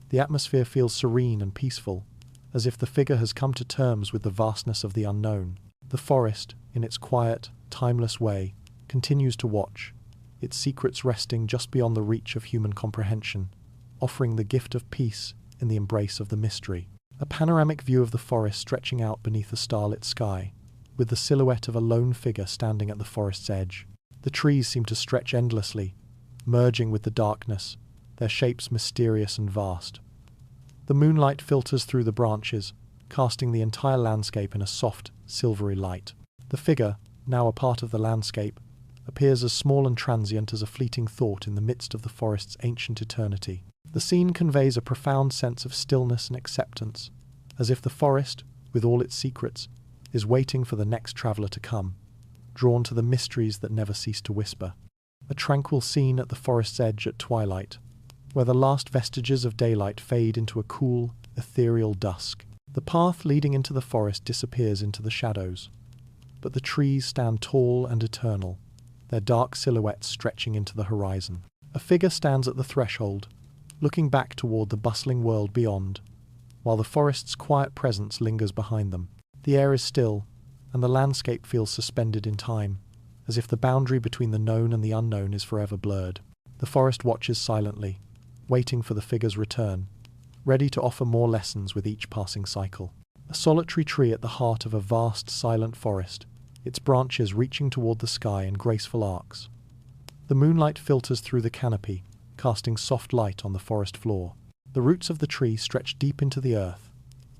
S1: The atmosphere feels serene and peaceful, as if the figure has come to terms with the vastness of the unknown. The forest, in its quiet, timeless way, continues to watch, its secrets resting just beyond the reach of human comprehension, offering the gift of peace in the embrace of the mystery. A panoramic view of the forest stretching out beneath a starlit sky, with the silhouette of a lone figure standing at the forest's edge. The trees seem to stretch endlessly, merging with the darkness, their shapes mysterious and vast. The moonlight filters through the branches, casting the entire landscape in a soft, silvery light. The figure, now a part of the landscape, appears as small and transient as a fleeting thought in the midst of the forest's ancient eternity. The scene conveys a profound sense of stillness and acceptance, as if the forest, with all its secrets, is waiting for the next traveller to come, drawn to the mysteries that never cease to whisper. a tranquil scene at the forest's edge at twilight, where the last vestiges of daylight fade into a cool, ethereal dusk. The path leading into the forest disappears into the shadows, but the trees stand tall and eternal, their dark silhouettes stretching into the horizon. A figure stands at the threshold, looking back toward the bustling world beyond, while the forest's quiet presence lingers behind them. The air is still, and the landscape feels suspended in time, as if the boundary between the known and the unknown is forever blurred. The forest watches silently, waiting for the figure's return, ready to offer more lessons with each passing cycle. A solitary tree at the heart of a vast, silent forest, its branches reaching toward the sky in graceful arcs. The moonlight filters through the canopy, casting soft light on the forest floor. The roots of the tree stretch deep into the earth,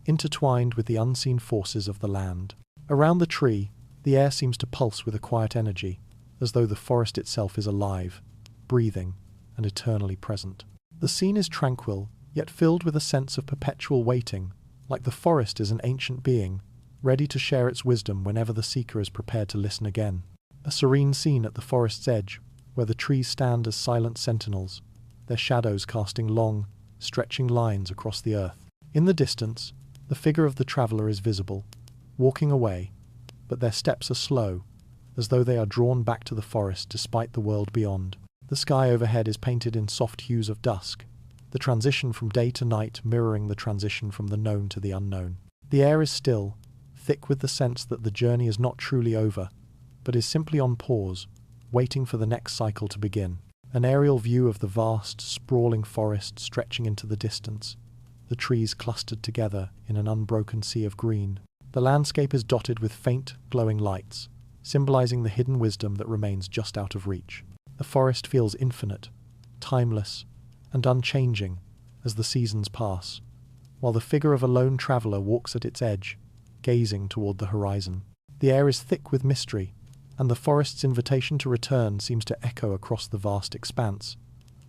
S1: intertwined with the unseen forces of the land. Around the tree, the air seems to pulse with a quiet energy, as though the forest itself is alive, breathing, and eternally present. The scene is tranquil, yet filled with a sense of perpetual waiting, like the forest is an ancient being, ready to share its wisdom whenever the seeker is prepared to listen again. A serene scene at the forest's edge, where the trees stand as silent sentinels, their shadows casting long, stretching lines across the earth. In the distance, the figure of the traveller is visible, walking away, but their steps are slow, as though they are drawn back to the forest despite the world beyond. The sky overhead is painted in soft hues of dusk, the transition from day to night mirroring the transition from the known to the unknown. The air is still, thick with the sense that the journey is not truly over, but is simply on pause, waiting for the next cycle to begin. An aerial view of the vast, sprawling forest stretching into the distance, the trees clustered together in an unbroken sea of green. The landscape is dotted with faint, glowing lights, symbolizing the hidden wisdom that remains just out of reach. The forest feels infinite, timeless, and unchanging as the seasons pass, while the figure of a lone traveller walks at its edge, gazing toward the horizon. The air is thick with mystery, and the forest's invitation to return seems to echo across the vast expanse,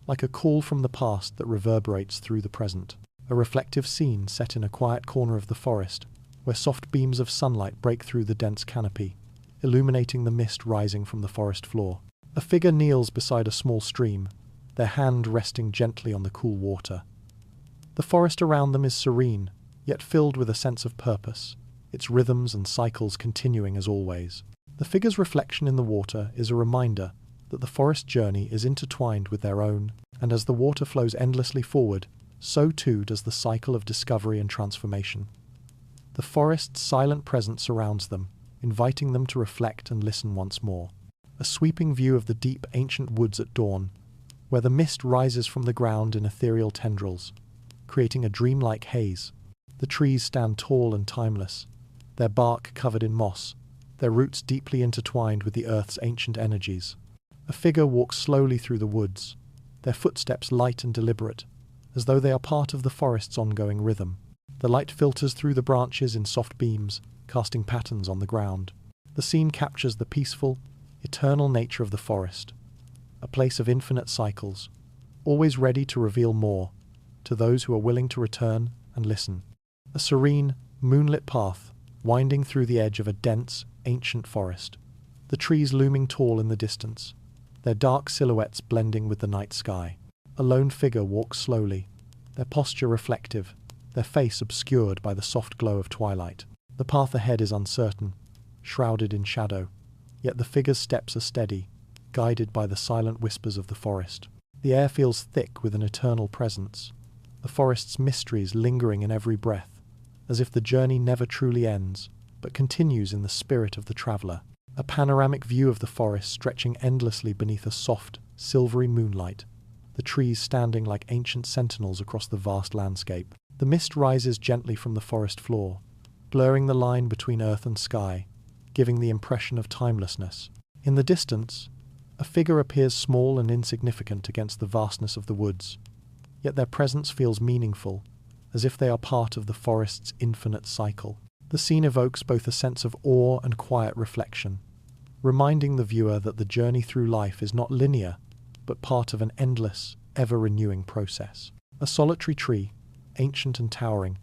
S1: like a call from the past that reverberates through the present. A reflective scene set in a quiet corner of the forest, where soft beams of sunlight break through the dense canopy, illuminating the mist rising from the forest floor. A figure kneels beside a small stream, their hand resting gently on the cool water. The forest around them is serene, yet filled with a sense of purpose, its rhythms and cycles continuing as always. The figure's reflection in the water is a reminder that the forest journey is intertwined with their own, and as the water flows endlessly forward, so too does the cycle of discovery and transformation. The forest's silent presence surrounds them, inviting them to reflect and listen once more. A sweeping view of the deep, ancient woods at dawn, where the mist rises from the ground in ethereal tendrils, creating a dreamlike haze. The trees stand tall and timeless, their bark covered in moss, their roots deeply intertwined with the earth's ancient energies. A figure walks slowly through the woods, their footsteps light and deliberate, as though they are part of the forest's ongoing rhythm. The light filters through the branches in soft beams, casting patterns on the ground. The scene captures the peaceful, eternal nature of the forest, a place of infinite cycles, always ready to reveal more to those who are willing to return and listen. A serene, moonlit path winding through the edge of a dense, ancient forest, the trees looming tall in the distance, their dark silhouettes blending with the night sky. A lone figure walks slowly, their posture reflective, their face obscured by the soft glow of twilight. The path ahead is uncertain, shrouded in shadow, yet the figure's steps are steady, guided by the silent whispers of the forest. The air feels thick with an eternal presence, the forest's mysteries lingering in every breath, as if the journey never truly ends, but continues in the spirit of the traveller. A panoramic view of the forest stretching endlessly beneath a soft, silvery moonlight, the trees standing like ancient sentinels across the vast landscape. The mist rises gently from the forest floor, blurring the line between earth and sky, giving the impression of timelessness. In the distance, a figure appears small and insignificant against the vastness of the woods, yet their presence feels meaningful, as if they are part of the forest's infinite cycle. The scene evokes both a sense of awe and quiet reflection, reminding the viewer that the journey through life is not linear, but part of an endless, ever-renewing process. A solitary tree, ancient and towering,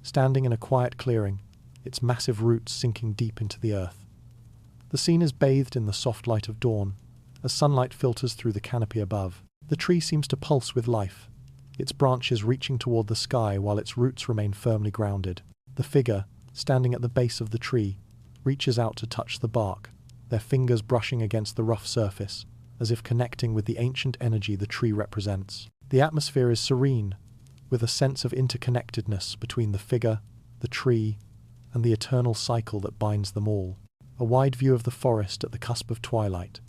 S1: standing in a quiet clearing, its massive roots sinking deep into the earth. The scene is bathed in the soft light of dawn, As sunlight filters through the canopy above, the tree seems to pulse with life, its branches reaching toward the sky while its roots remain firmly grounded. The figure, standing at the base of the tree, reaches out to touch the bark, their fingers brushing against the rough surface, as if connecting with the ancient energy the tree represents. The atmosphere is serene, with a sense of interconnectedness between the figure, the tree, and the eternal cycle that binds them all. A wide view of the forest at the cusp of twilight,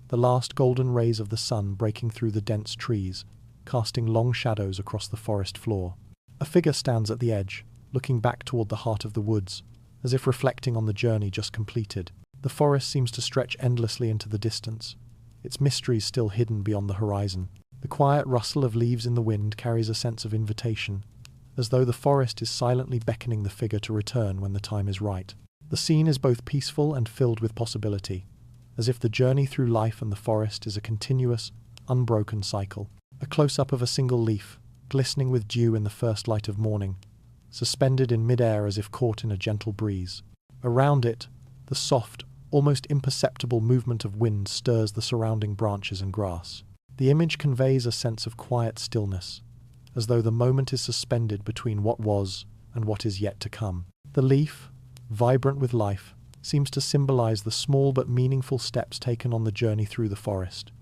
S1: the last golden rays of the sun breaking through the dense trees, casting long shadows across the forest floor. A figure stands at the edge, looking back toward the heart of the woods, as if reflecting on the journey just completed. The forest seems to stretch endlessly into the distance, its mysteries still hidden beyond the horizon. The quiet rustle of leaves in the wind carries a sense of invitation, as though the forest is silently beckoning the figure to return when the time is right. The scene is both peaceful and filled with possibility, as if the journey through life and the forest is a continuous, unbroken cycle. A close-up of a single leaf, glistening with dew in the first light of morning, suspended in mid-air as if caught in a gentle breeze. Around it, the soft, almost imperceptible movement of wind stirs the surrounding branches and grass. The image conveys a sense of quiet stillness, as though the moment is suspended between what was and what is yet to come. The leaf, vibrant with life, seems to symbolize the small but meaningful steps taken on the journey through the forest,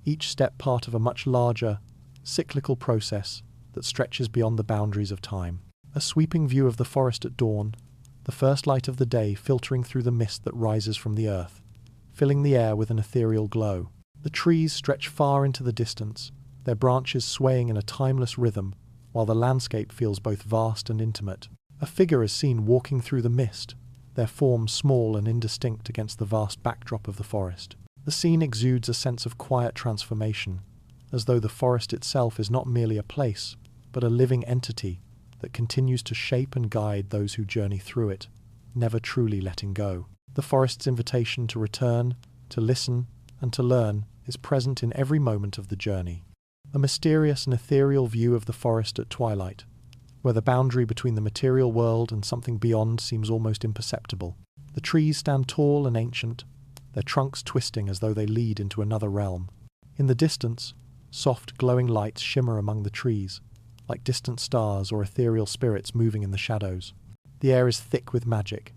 S1: each step part of a much larger, cyclical process that stretches beyond the boundaries of time. A sweeping view of the forest at dawn, the first light of the day filtering through the mist that rises from the earth, filling the air with an ethereal glow. The trees stretch far into the distance, their branches swaying in a timeless rhythm, while the landscape feels both vast and intimate. A figure is seen walking through the mist, their form small and indistinct against the vast backdrop of the forest. The scene exudes a sense of quiet transformation, as though the forest itself is not merely a place, but a living entity that continues to shape and guide those who journey through it, never truly letting go. The forest's invitation to return, to listen, and to learn is present in every moment of the journey. A mysterious and ethereal view of the forest at twilight, where the boundary between the material world and something beyond seems almost imperceptible. The trees stand tall and ancient, their trunks twisting as though they lead into another realm. In the distance, soft, glowing lights shimmer among the trees, like distant stars or ethereal spirits moving in the shadows. The air is thick with magic,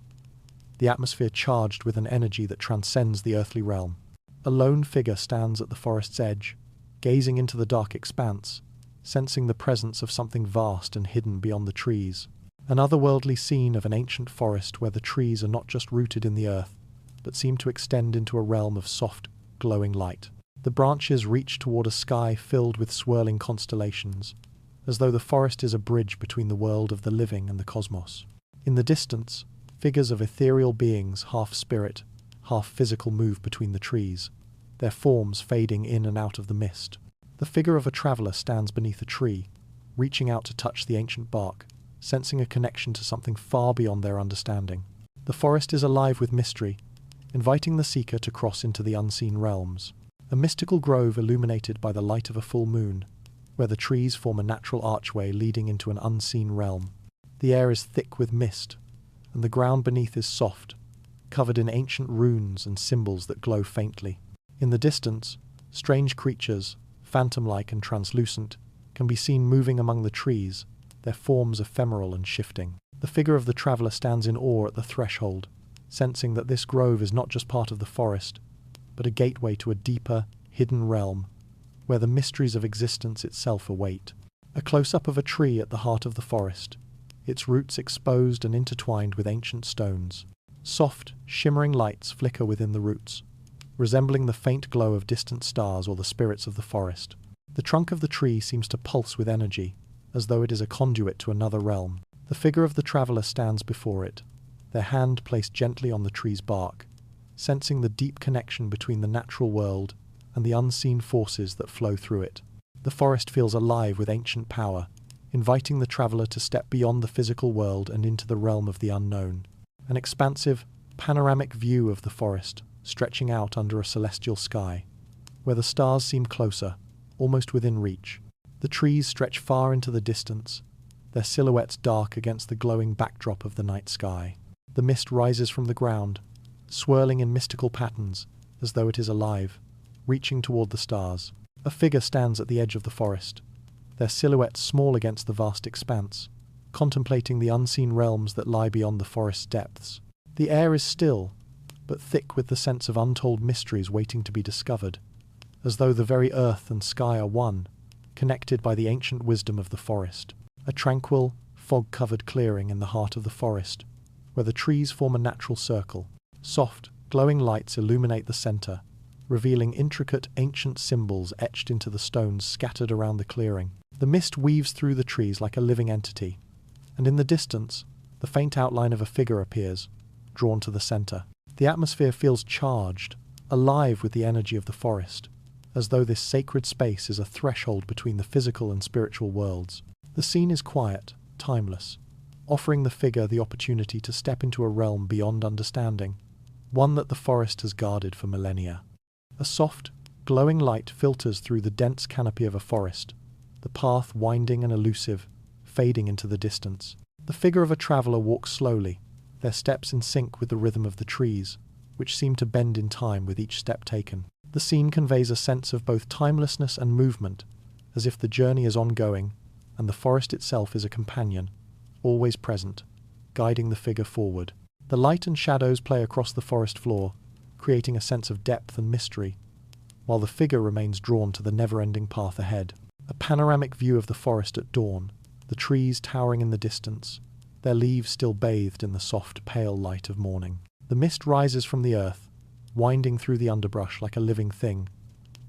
S1: the atmosphere charged with an energy that transcends the earthly realm. A lone figure stands at the forest's edge, gazing into the dark expanse, sensing the presence of something vast and hidden beyond the trees. An otherworldly scene of an ancient forest where the trees are not just rooted in the earth, but seem to extend into a realm of soft, glowing light. The branches reach toward a sky filled with swirling constellations, as though the forest is a bridge between the world of the living and the cosmos. In the distance, figures of ethereal beings, half spirit, half physical, move between the trees, their forms fading in and out of the mist. The figure of a traveler stands beneath a tree, reaching out to touch the ancient bark, sensing a connection to something far beyond their understanding. The forest is alive with mystery, inviting the seeker to cross into the unseen realms. A mystical grove illuminated by the light of a full moon, where the trees form a natural archway leading into an unseen realm. The air is thick with mist, and the ground beneath is soft, covered in ancient runes and symbols that glow faintly. In the distance, strange creatures, phantom-like and translucent, can be seen moving among the trees, their forms ephemeral and shifting. The figure of the traveller stands in awe at the threshold, sensing that this grove is not just part of the forest, but a gateway to a deeper, hidden realm, where the mysteries of existence itself await. A close-up of a tree at the heart of the forest, its roots exposed and intertwined with ancient stones. Soft, shimmering lights flicker within the roots, resembling the faint glow of distant stars or the spirits of the forest. The trunk of the tree seems to pulse with energy, as though it is a conduit to another realm. The figure of the traveller stands before it, their hand placed gently on the tree's bark, sensing the deep connection between the natural world and the unseen forces that flow through it. The forest feels alive with ancient power, inviting the traveller to step beyond the physical world and into the realm of the unknown. An expansive, panoramic view of the forest, stretching out under a celestial sky, where the stars seem closer, almost within reach. The trees stretch far into the distance, their silhouettes dark against the glowing backdrop of the night sky. The mist rises from the ground, swirling in mystical patterns, as though it is alive, reaching toward the stars. A figure stands at the edge of the forest, their silhouette small against the vast expanse, contemplating the unseen realms that lie beyond the forest's depths. The air is still, but thick with the sense of untold mysteries waiting to be discovered, as though the very earth and sky are one, connected by the ancient wisdom of the forest. A tranquil, fog-covered clearing in the heart of the forest, where the trees form a natural circle. Soft, glowing lights illuminate the center, revealing intricate ancient symbols etched into the stones scattered around the clearing. The mist weaves through the trees like a living entity, and in the distance, the faint outline of a figure appears, drawn to the center. The atmosphere feels charged, alive with the energy of the forest, as though this sacred space is a threshold between the physical and spiritual worlds. The scene is quiet, timeless, offering the figure the opportunity to step into a realm beyond understanding, one that the forest has guarded for millennia. A soft, glowing light filters through the dense canopy of a forest, the path winding and elusive, fading into the distance. The figure of a traveler walks slowly, their steps in sync with the rhythm of the trees, which seem to bend in time with each step taken. The scene conveys a sense of both timelessness and movement, as if the journey is ongoing, and the forest itself is a companion, always present, guiding the figure forward. The light and shadows play across the forest floor, creating a sense of depth and mystery, while the figure remains drawn to the never-ending path ahead. A panoramic view of the forest at dawn, the trees towering in the distance, their leaves still bathed in the soft, pale light of morning. The mist rises from the earth, winding through the underbrush like a living thing,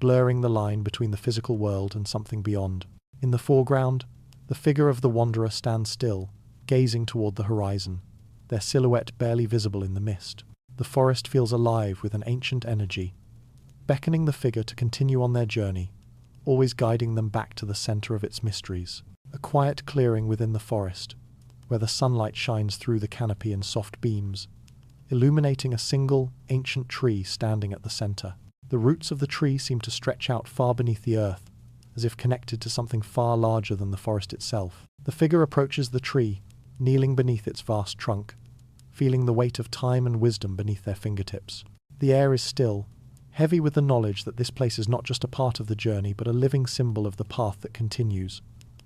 S1: blurring the line between the physical world and something beyond. In the foreground, the figure of the wanderer stands still, gazing toward the horizon, their silhouette barely visible in the mist. The forest feels alive with an ancient energy, beckoning the figure to continue on their journey, always guiding them back to the center of its mysteries. A quiet clearing within the forest, where the sunlight shines through the canopy in soft beams, illuminating a single, ancient tree standing at the center. The roots of the tree seem to stretch out far beneath the earth, as if connected to something far larger than the forest itself. The figure approaches the tree, kneeling beneath its vast trunk, feeling the weight of time and wisdom beneath their fingertips. The air is still, heavy with the knowledge that this place is not just a part of the journey but a living symbol of the path that continues,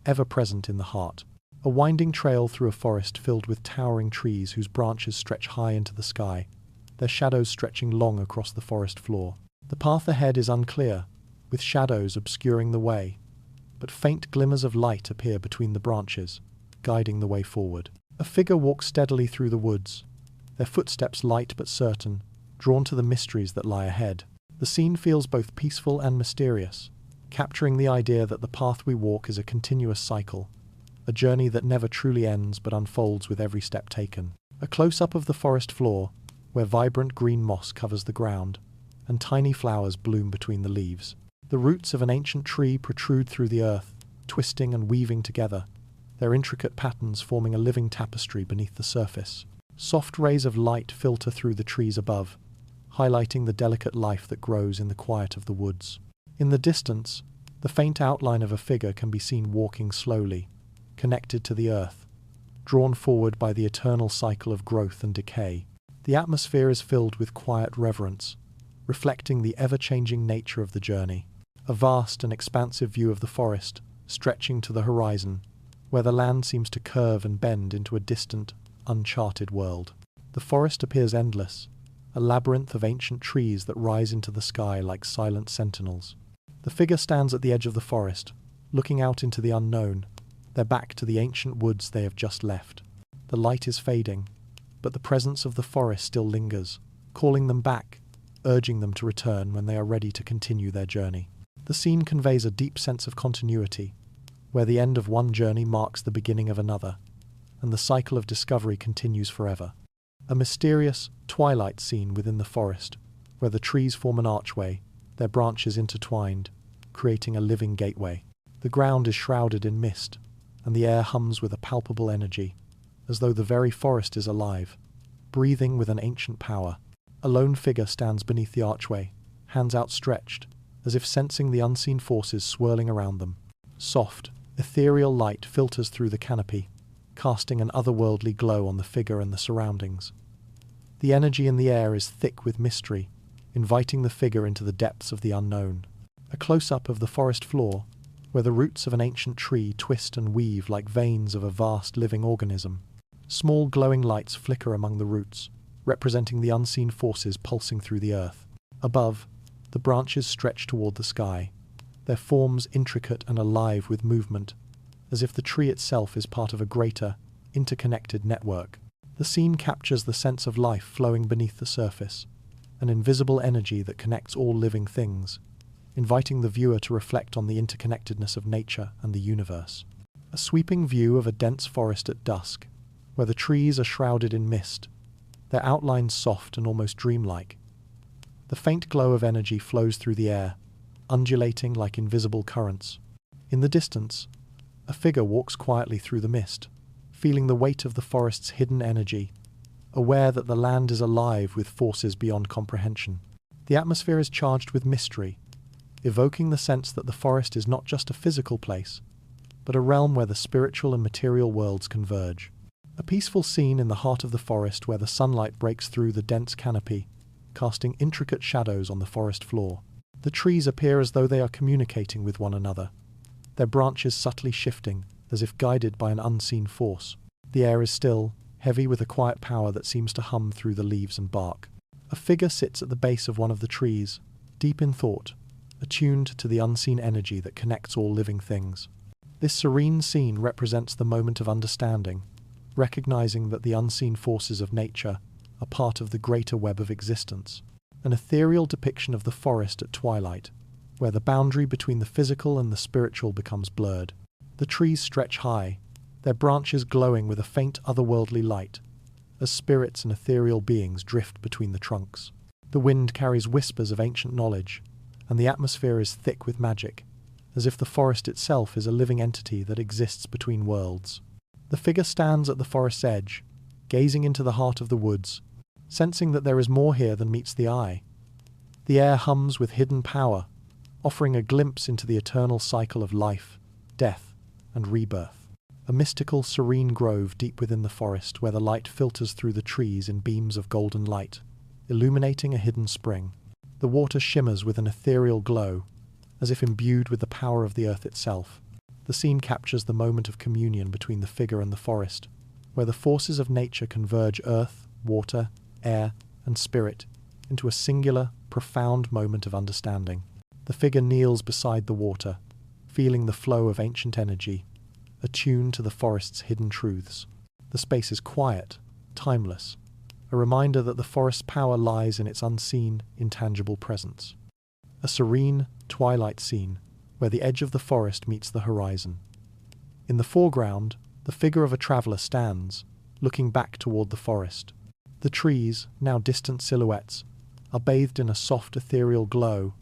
S1: ever present in the heart. A winding trail through a forest filled with towering trees whose branches stretch high into the sky, their shadows stretching long across the forest floor. The path ahead is unclear, with shadows obscuring the way, but faint glimmers of light appear between the branches, guiding the way forward. A figure walks steadily through the woods, their footsteps light but certain, drawn to the mysteries that lie ahead. The scene feels both peaceful and mysterious, capturing the idea that the path we walk is a continuous cycle, a journey that never truly ends but unfolds with every step taken. A close-up of the forest floor, where vibrant green moss covers the ground, and tiny flowers bloom between the leaves. The roots of an ancient tree protrude through the earth, twisting and weaving together, their intricate patterns forming a living tapestry beneath the surface. Soft rays of light filter through the trees above, highlighting the delicate life that grows in the quiet of the woods. In the distance, the faint outline of a figure can be seen walking slowly, connected to the earth, drawn forward by the eternal cycle of growth and decay. The atmosphere is filled with quiet reverence, reflecting the ever-changing nature of the journey. A vast and expansive view of the forest, stretching to the horizon, where the land seems to curve and bend into a distant, uncharted world. The forest appears endless, a labyrinth of ancient trees that rise into the sky like silent sentinels. The figure stands at the edge of the forest, looking out into the unknown, their back to the ancient woods they have just left. The light is fading, but the presence of the forest still lingers, calling them back, urging them to return when they are ready to continue their journey. The scene conveys a deep sense of continuity, where the end of one journey marks the beginning of another, and the cycle of discovery continues forever. A mysterious, twilight scene within the forest, where the trees form an archway, their branches intertwined, creating a living gateway. The ground is shrouded in mist, and the air hums with a palpable energy, as though the very forest is alive, breathing with an ancient power. A lone figure stands beneath the archway, hands outstretched, as if sensing the unseen forces swirling around them. Soft, ethereal light filters through the canopy, casting an otherworldly glow on the figure and the surroundings. The energy in the air is thick with mystery, inviting the figure into the depths of the unknown. A close-up of the forest floor, where the roots of an ancient tree twist and weave like veins of a vast living organism. Small glowing lights flicker among the roots, representing the unseen forces pulsing through the earth. Above, the branches stretch toward the sky, their forms intricate and alive with movement, as if the tree itself is part of a greater, interconnected network. The scene captures the sense of life flowing beneath the surface, an invisible energy that connects all living things, inviting the viewer to reflect on the interconnectedness of nature and the universe. A sweeping view of a dense forest at dusk, where the trees are shrouded in mist, their outlines soft and almost dreamlike. The faint glow of energy flows through the air, undulating like invisible currents. In the distance, a figure walks quietly through the mist, feeling the weight of the forest's hidden energy, aware that the land is alive with forces beyond comprehension. The atmosphere is charged with mystery, evoking the sense that the forest is not just a physical place, but a realm where the spiritual and material worlds converge. A peaceful scene in the heart of the forest where the sunlight breaks through the dense canopy, casting intricate shadows on the forest floor. The trees appear as though they are communicating with one another, their branches subtly shifting, as if guided by an unseen force. The air is still, heavy with a quiet power that seems to hum through the leaves and bark. A figure sits at the base of one of the trees, deep in thought, attuned to the unseen energy that connects all living things. This serene scene represents the moment of understanding, recognizing that the unseen forces of nature are part of the greater web of existence. An ethereal depiction of the forest at twilight, where the boundary between the physical and the spiritual becomes blurred. The trees stretch high, their branches glowing with a faint otherworldly light, as spirits and ethereal beings drift between the trunks. The wind carries whispers of ancient knowledge, and the atmosphere is thick with magic, as if the forest itself is a living entity that exists between worlds. The figure stands at the forest's edge, gazing into the heart of the woods, sensing that there is more here than meets the eye. The air hums with hidden power, offering a glimpse into the eternal cycle of life, death, and rebirth. A mystical, serene grove deep within the forest where the light filters through the trees in beams of golden light, illuminating a hidden spring. The water shimmers with an ethereal glow, as if imbued with the power of the earth itself. The scene captures the moment of communion between the figure and the forest, where the forces of nature converge earth, water, air, and spirit into a singular, profound moment of understanding. The figure kneels beside the water, feeling the flow of ancient energy, attuned to the forest's hidden truths. The space is quiet, timeless, a reminder that the forest's power lies in its unseen, intangible presence. A serene, twilight scene, where the edge of the forest meets the horizon. In the foreground, the figure of a traveller stands, looking back toward the forest. The trees, now distant silhouettes, are bathed in a soft ethereal glow,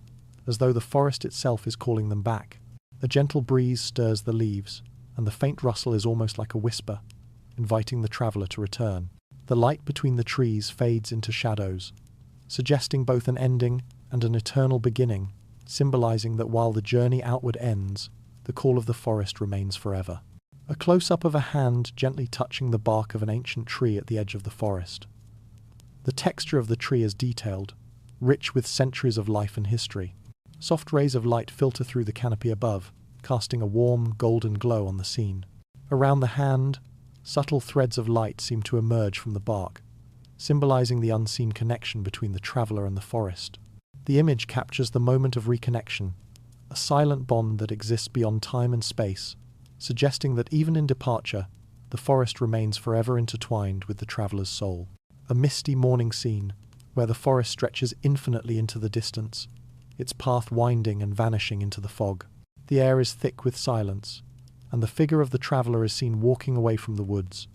S1: as though the forest itself is calling them back. A gentle breeze stirs the leaves, and the faint rustle is almost like a whisper, inviting the traveller to return. The light between the trees fades into shadows, suggesting both an ending and an eternal beginning, symbolizing that while the journey outward ends, the call of the forest remains forever. A close-up of a hand gently touching the bark of an ancient tree at the edge of the forest. The texture of the tree is detailed, rich with centuries of life and history. Soft rays of light filter through the canopy above, casting a warm, golden glow on the scene. Around the hand, subtle threads of light seem to emerge from the bark, symbolizing the unseen connection between the traveller and the forest. The image captures the moment of reconnection, a silent bond that exists beyond time and space, suggesting that even in departure, the forest remains forever intertwined with the traveller's soul. A misty morning scene, where the forest stretches infinitely into the distance, its path winding and vanishing into the fog. The air is thick with silence, and the figure of the traveller is seen walking away from the woods,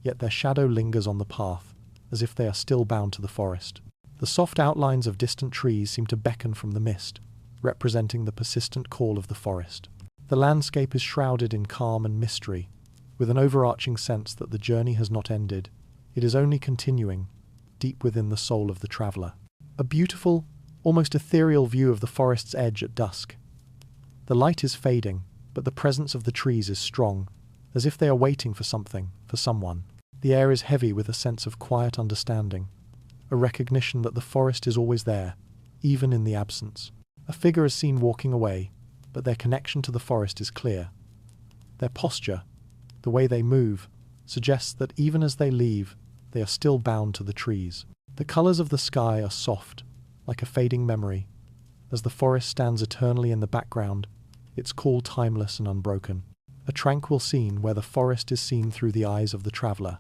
S1: yet their shadow lingers on the path, as if they are still bound to the forest. The soft outlines of distant trees seem to beckon from the mist, representing the persistent call of the forest. The landscape is shrouded in calm and mystery, with an overarching sense that the journey has not ended. It is only continuing, deep within the soul of the traveller. A beautiful, almost ethereal view of the forest's edge at dusk. The light is fading, but the presence of the trees is strong, as if they are waiting for something, for someone. The air is heavy with a sense of quiet understanding, a recognition that the forest is always there, even in the absence. A figure is seen walking away, but their connection to the forest is clear. Their posture, the way they move, suggests that even as they leave, they are still bound to the trees. The colors of the sky are soft, like a fading memory. As the forest stands eternally in the background, its call timeless and unbroken. A tranquil scene where the forest is seen through the eyes of the traveler,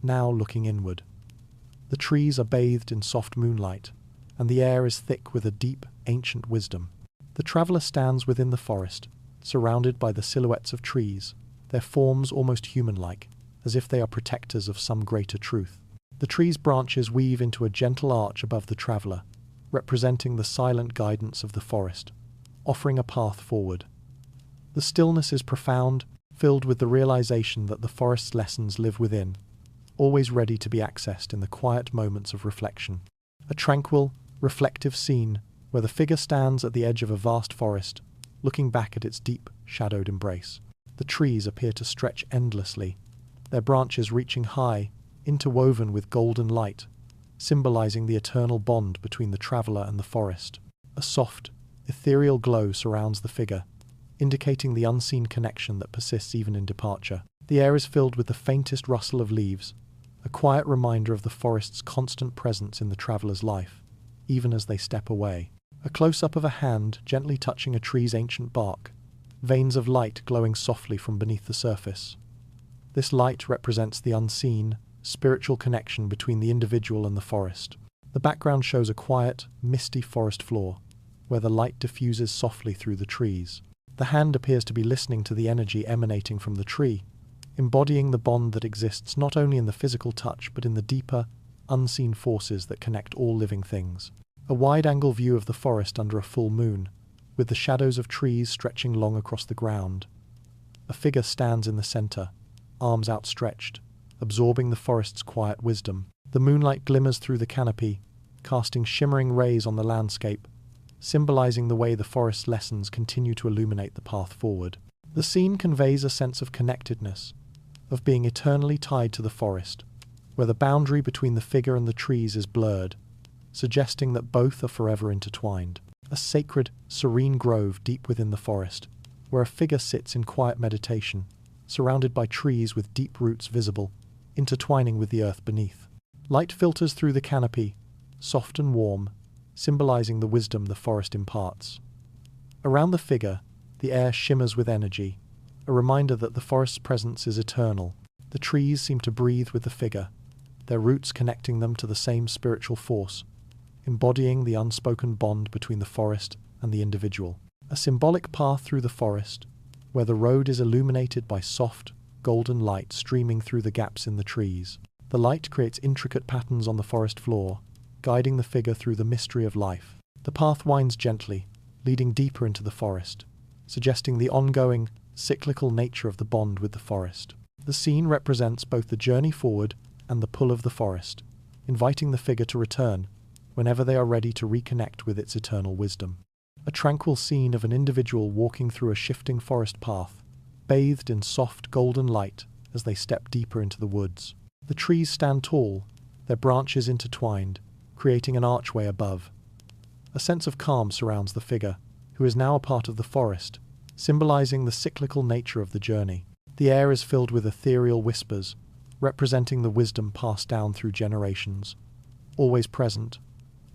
S1: now looking inward. The trees are bathed in soft moonlight, and the air is thick with a deep, ancient wisdom. The traveler stands within the forest, surrounded by the silhouettes of trees, their forms almost human-like, as if they are protectors of some greater truth. The tree's branches weave into a gentle arch above the traveler, representing the silent guidance of the forest, offering a path forward. The stillness is profound, filled with the realization that the forest's lessons live within, always ready to be accessed in the quiet moments of reflection. A tranquil, reflective scene where the figure stands at the edge of a vast forest, looking back at its deep, shadowed embrace. The trees appear to stretch endlessly, their branches reaching high, interwoven with golden light, symbolizing the eternal bond between the traveler and the forest. A soft, ethereal glow surrounds the figure, indicating the unseen connection that persists even in departure. The air is filled with the faintest rustle of leaves, a quiet reminder of the forest's constant presence in the traveler's life, even as they step away. A close-up of a hand gently touching a tree's ancient bark, veins of light glowing softly from beneath the surface. This light represents the unseen, spiritual connection between the individual and the forest. The background shows a quiet, misty forest floor, where the light diffuses softly through the trees. The hand appears to be listening to the energy emanating from the tree, embodying the bond that exists not only in the physical touch but in the deeper, unseen forces that connect all living things. A wide-angle view of the forest under a full moon, with the shadows of trees stretching long across the ground. A figure stands in the center, arms outstretched, absorbing the forest's quiet wisdom. The moonlight glimmers through the canopy, casting shimmering rays on the landscape, symbolizing the way the forest's lessons continue to illuminate the path forward. The scene conveys a sense of connectedness, of being eternally tied to the forest, where the boundary between the figure and the trees is blurred, suggesting that both are forever intertwined. A sacred, serene grove deep within the forest, where a figure sits in quiet meditation, surrounded by trees with deep roots visible, intertwining with the earth beneath. Light filters through the canopy, soft and warm, symbolizing the wisdom the forest imparts. Around the figure, the air shimmers with energy, a reminder that the forest's presence is eternal. The trees seem to breathe with the figure, their roots connecting them to the same spiritual force, embodying the unspoken bond between the forest and the individual. A symbolic path through the forest, where the road is illuminated by soft, golden light streaming through the gaps in the trees. The light creates intricate patterns on the forest floor, guiding the figure through the mystery of life. The path winds gently, leading deeper into the forest, suggesting the ongoing, cyclical nature of the bond with the forest. The scene represents both the journey forward and the pull of the forest, inviting the figure to return whenever they are ready to reconnect with its eternal wisdom. A tranquil scene of an individual walking through a shifting forest path, bathed in soft golden light as they step deeper into the woods. The trees stand tall, their branches intertwined, creating an archway above. A sense of calm surrounds the figure, who is now a part of the forest, symbolizing the cyclical nature of the journey. The air is filled with ethereal whispers, representing the wisdom passed down through generations, always present,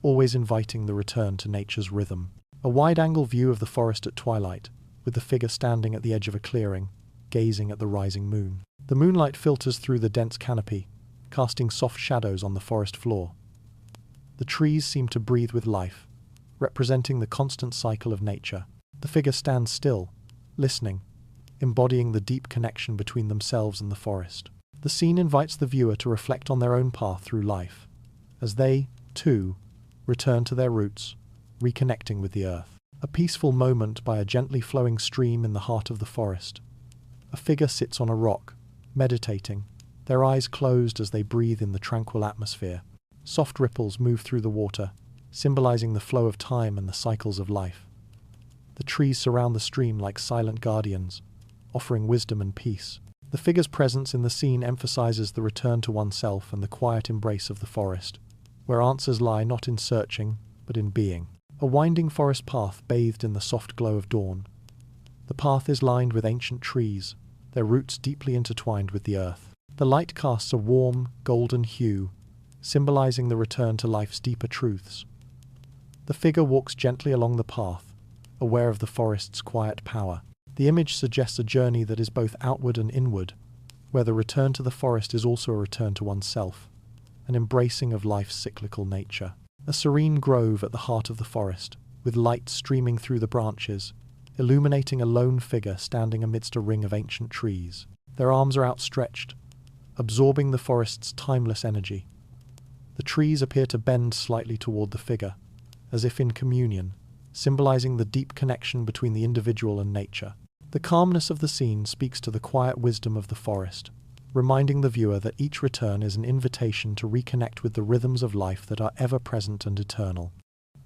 S1: always inviting the return to nature's rhythm. A wide-angle view of the forest at twilight, with the figure standing at the edge of a clearing, gazing at the rising moon. The moonlight filters through the dense canopy, casting soft shadows on the forest floor. The trees seem to breathe with life, representing the constant cycle of nature. The figure stands still, listening, embodying the deep connection between themselves and the forest. The scene invites the viewer to reflect on their own path through life, as they, too, return to their roots, reconnecting with the earth. A peaceful moment by a gently flowing stream in the heart of the forest. A figure sits on a rock, meditating, their eyes closed as they breathe in the tranquil atmosphere. Soft ripples move through the water, symbolizing the flow of time and the cycles of life. The trees surround the stream like silent guardians, offering wisdom and peace. The figure's presence in the scene emphasizes the return to oneself and the quiet embrace of the forest, where answers lie not in searching, but in being. A winding forest path bathed in the soft glow of dawn. The path is lined with ancient trees, their roots deeply intertwined with the earth. The light casts a warm, golden hue, symbolizing the return to life's deeper truths. The figure walks gently along the path, aware of the forest's quiet power. The image suggests a journey that is both outward and inward, where the return to the forest is also a return to oneself, an embracing of life's cyclical nature. A serene grove at the heart of the forest, with light streaming through the branches, illuminating a lone figure standing amidst a ring of ancient trees. Their arms are outstretched, absorbing the forest's timeless energy. The trees appear to bend slightly toward the figure, as if in communion, symbolizing the deep connection between the individual and nature. The calmness of the scene speaks to the quiet wisdom of the forest, reminding the viewer that each return is an invitation to reconnect with the rhythms of life that are ever-present and eternal.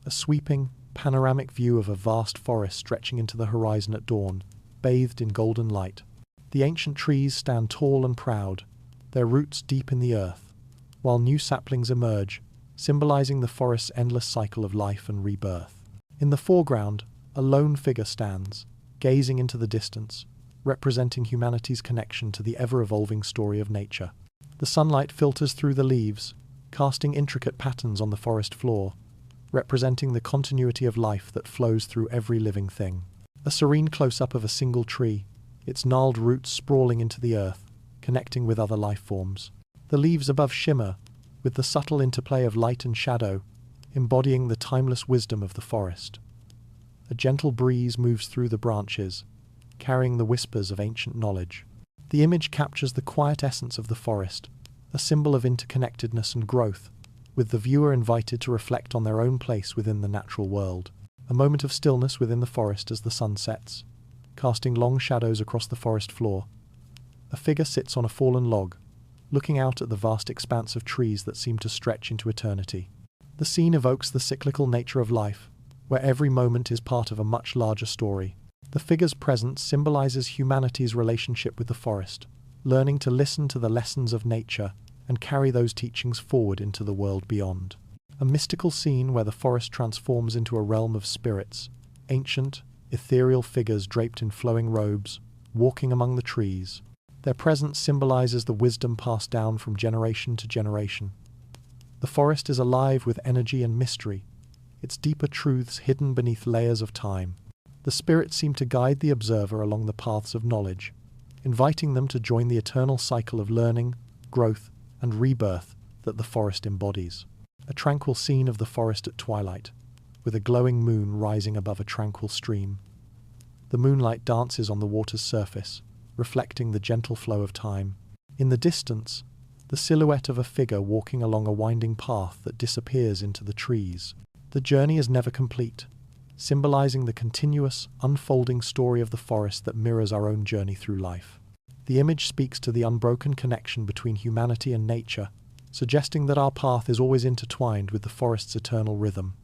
S1: A sweeping, panoramic view of a vast forest stretching into the horizon at dawn, bathed in golden light. The ancient trees stand tall and proud, their roots deep in the earth, while new saplings emerge, symbolizing the forest's endless cycle of life and rebirth. In the foreground, a lone figure stands, gazing into the distance, representing humanity's connection to the ever-evolving story of nature. The sunlight filters through the leaves, casting intricate patterns on the forest floor, representing the continuity of life that flows through every living thing. A serene close-up of a single tree, its gnarled roots sprawling into the earth, connecting with other life forms. The leaves above shimmer, with the subtle interplay of light and shadow, embodying the timeless wisdom of the forest. A gentle breeze moves through the branches, carrying the whispers of ancient knowledge. The image captures the quiet essence of the forest, a symbol of interconnectedness and growth, with the viewer invited to reflect on their own place within the natural world. A moment of stillness within the forest as the sun sets, casting long shadows across the forest floor. A figure sits on a fallen log, looking out at the vast expanse of trees that seem to stretch into eternity. The scene evokes the cyclical nature of life, where every moment is part of a much larger story. The figure's presence symbolizes humanity's relationship with the forest, learning to listen to the lessons of nature and carry those teachings forward into the world beyond. A mystical scene where the forest transforms into a realm of spirits, ancient, ethereal figures draped in flowing robes, walking among the trees. Their presence symbolizes the wisdom passed down from generation to generation. The forest is alive with energy and mystery, its deeper truths hidden beneath layers of time. The spirits seem to guide the observer along the paths of knowledge, inviting them to join the eternal cycle of learning, growth, and rebirth that the forest embodies. A tranquil scene of the forest at twilight, with a glowing moon rising above a tranquil stream. The moonlight dances on the water's surface, reflecting the gentle flow of time. In the distance, the silhouette of a figure walking along a winding path that disappears into the trees. The journey is never complete, symbolizing the continuous, unfolding story of the forest that mirrors our own journey through life. The image speaks to the unbroken connection between humanity and nature, suggesting that our path is always intertwined with the forest's eternal rhythm.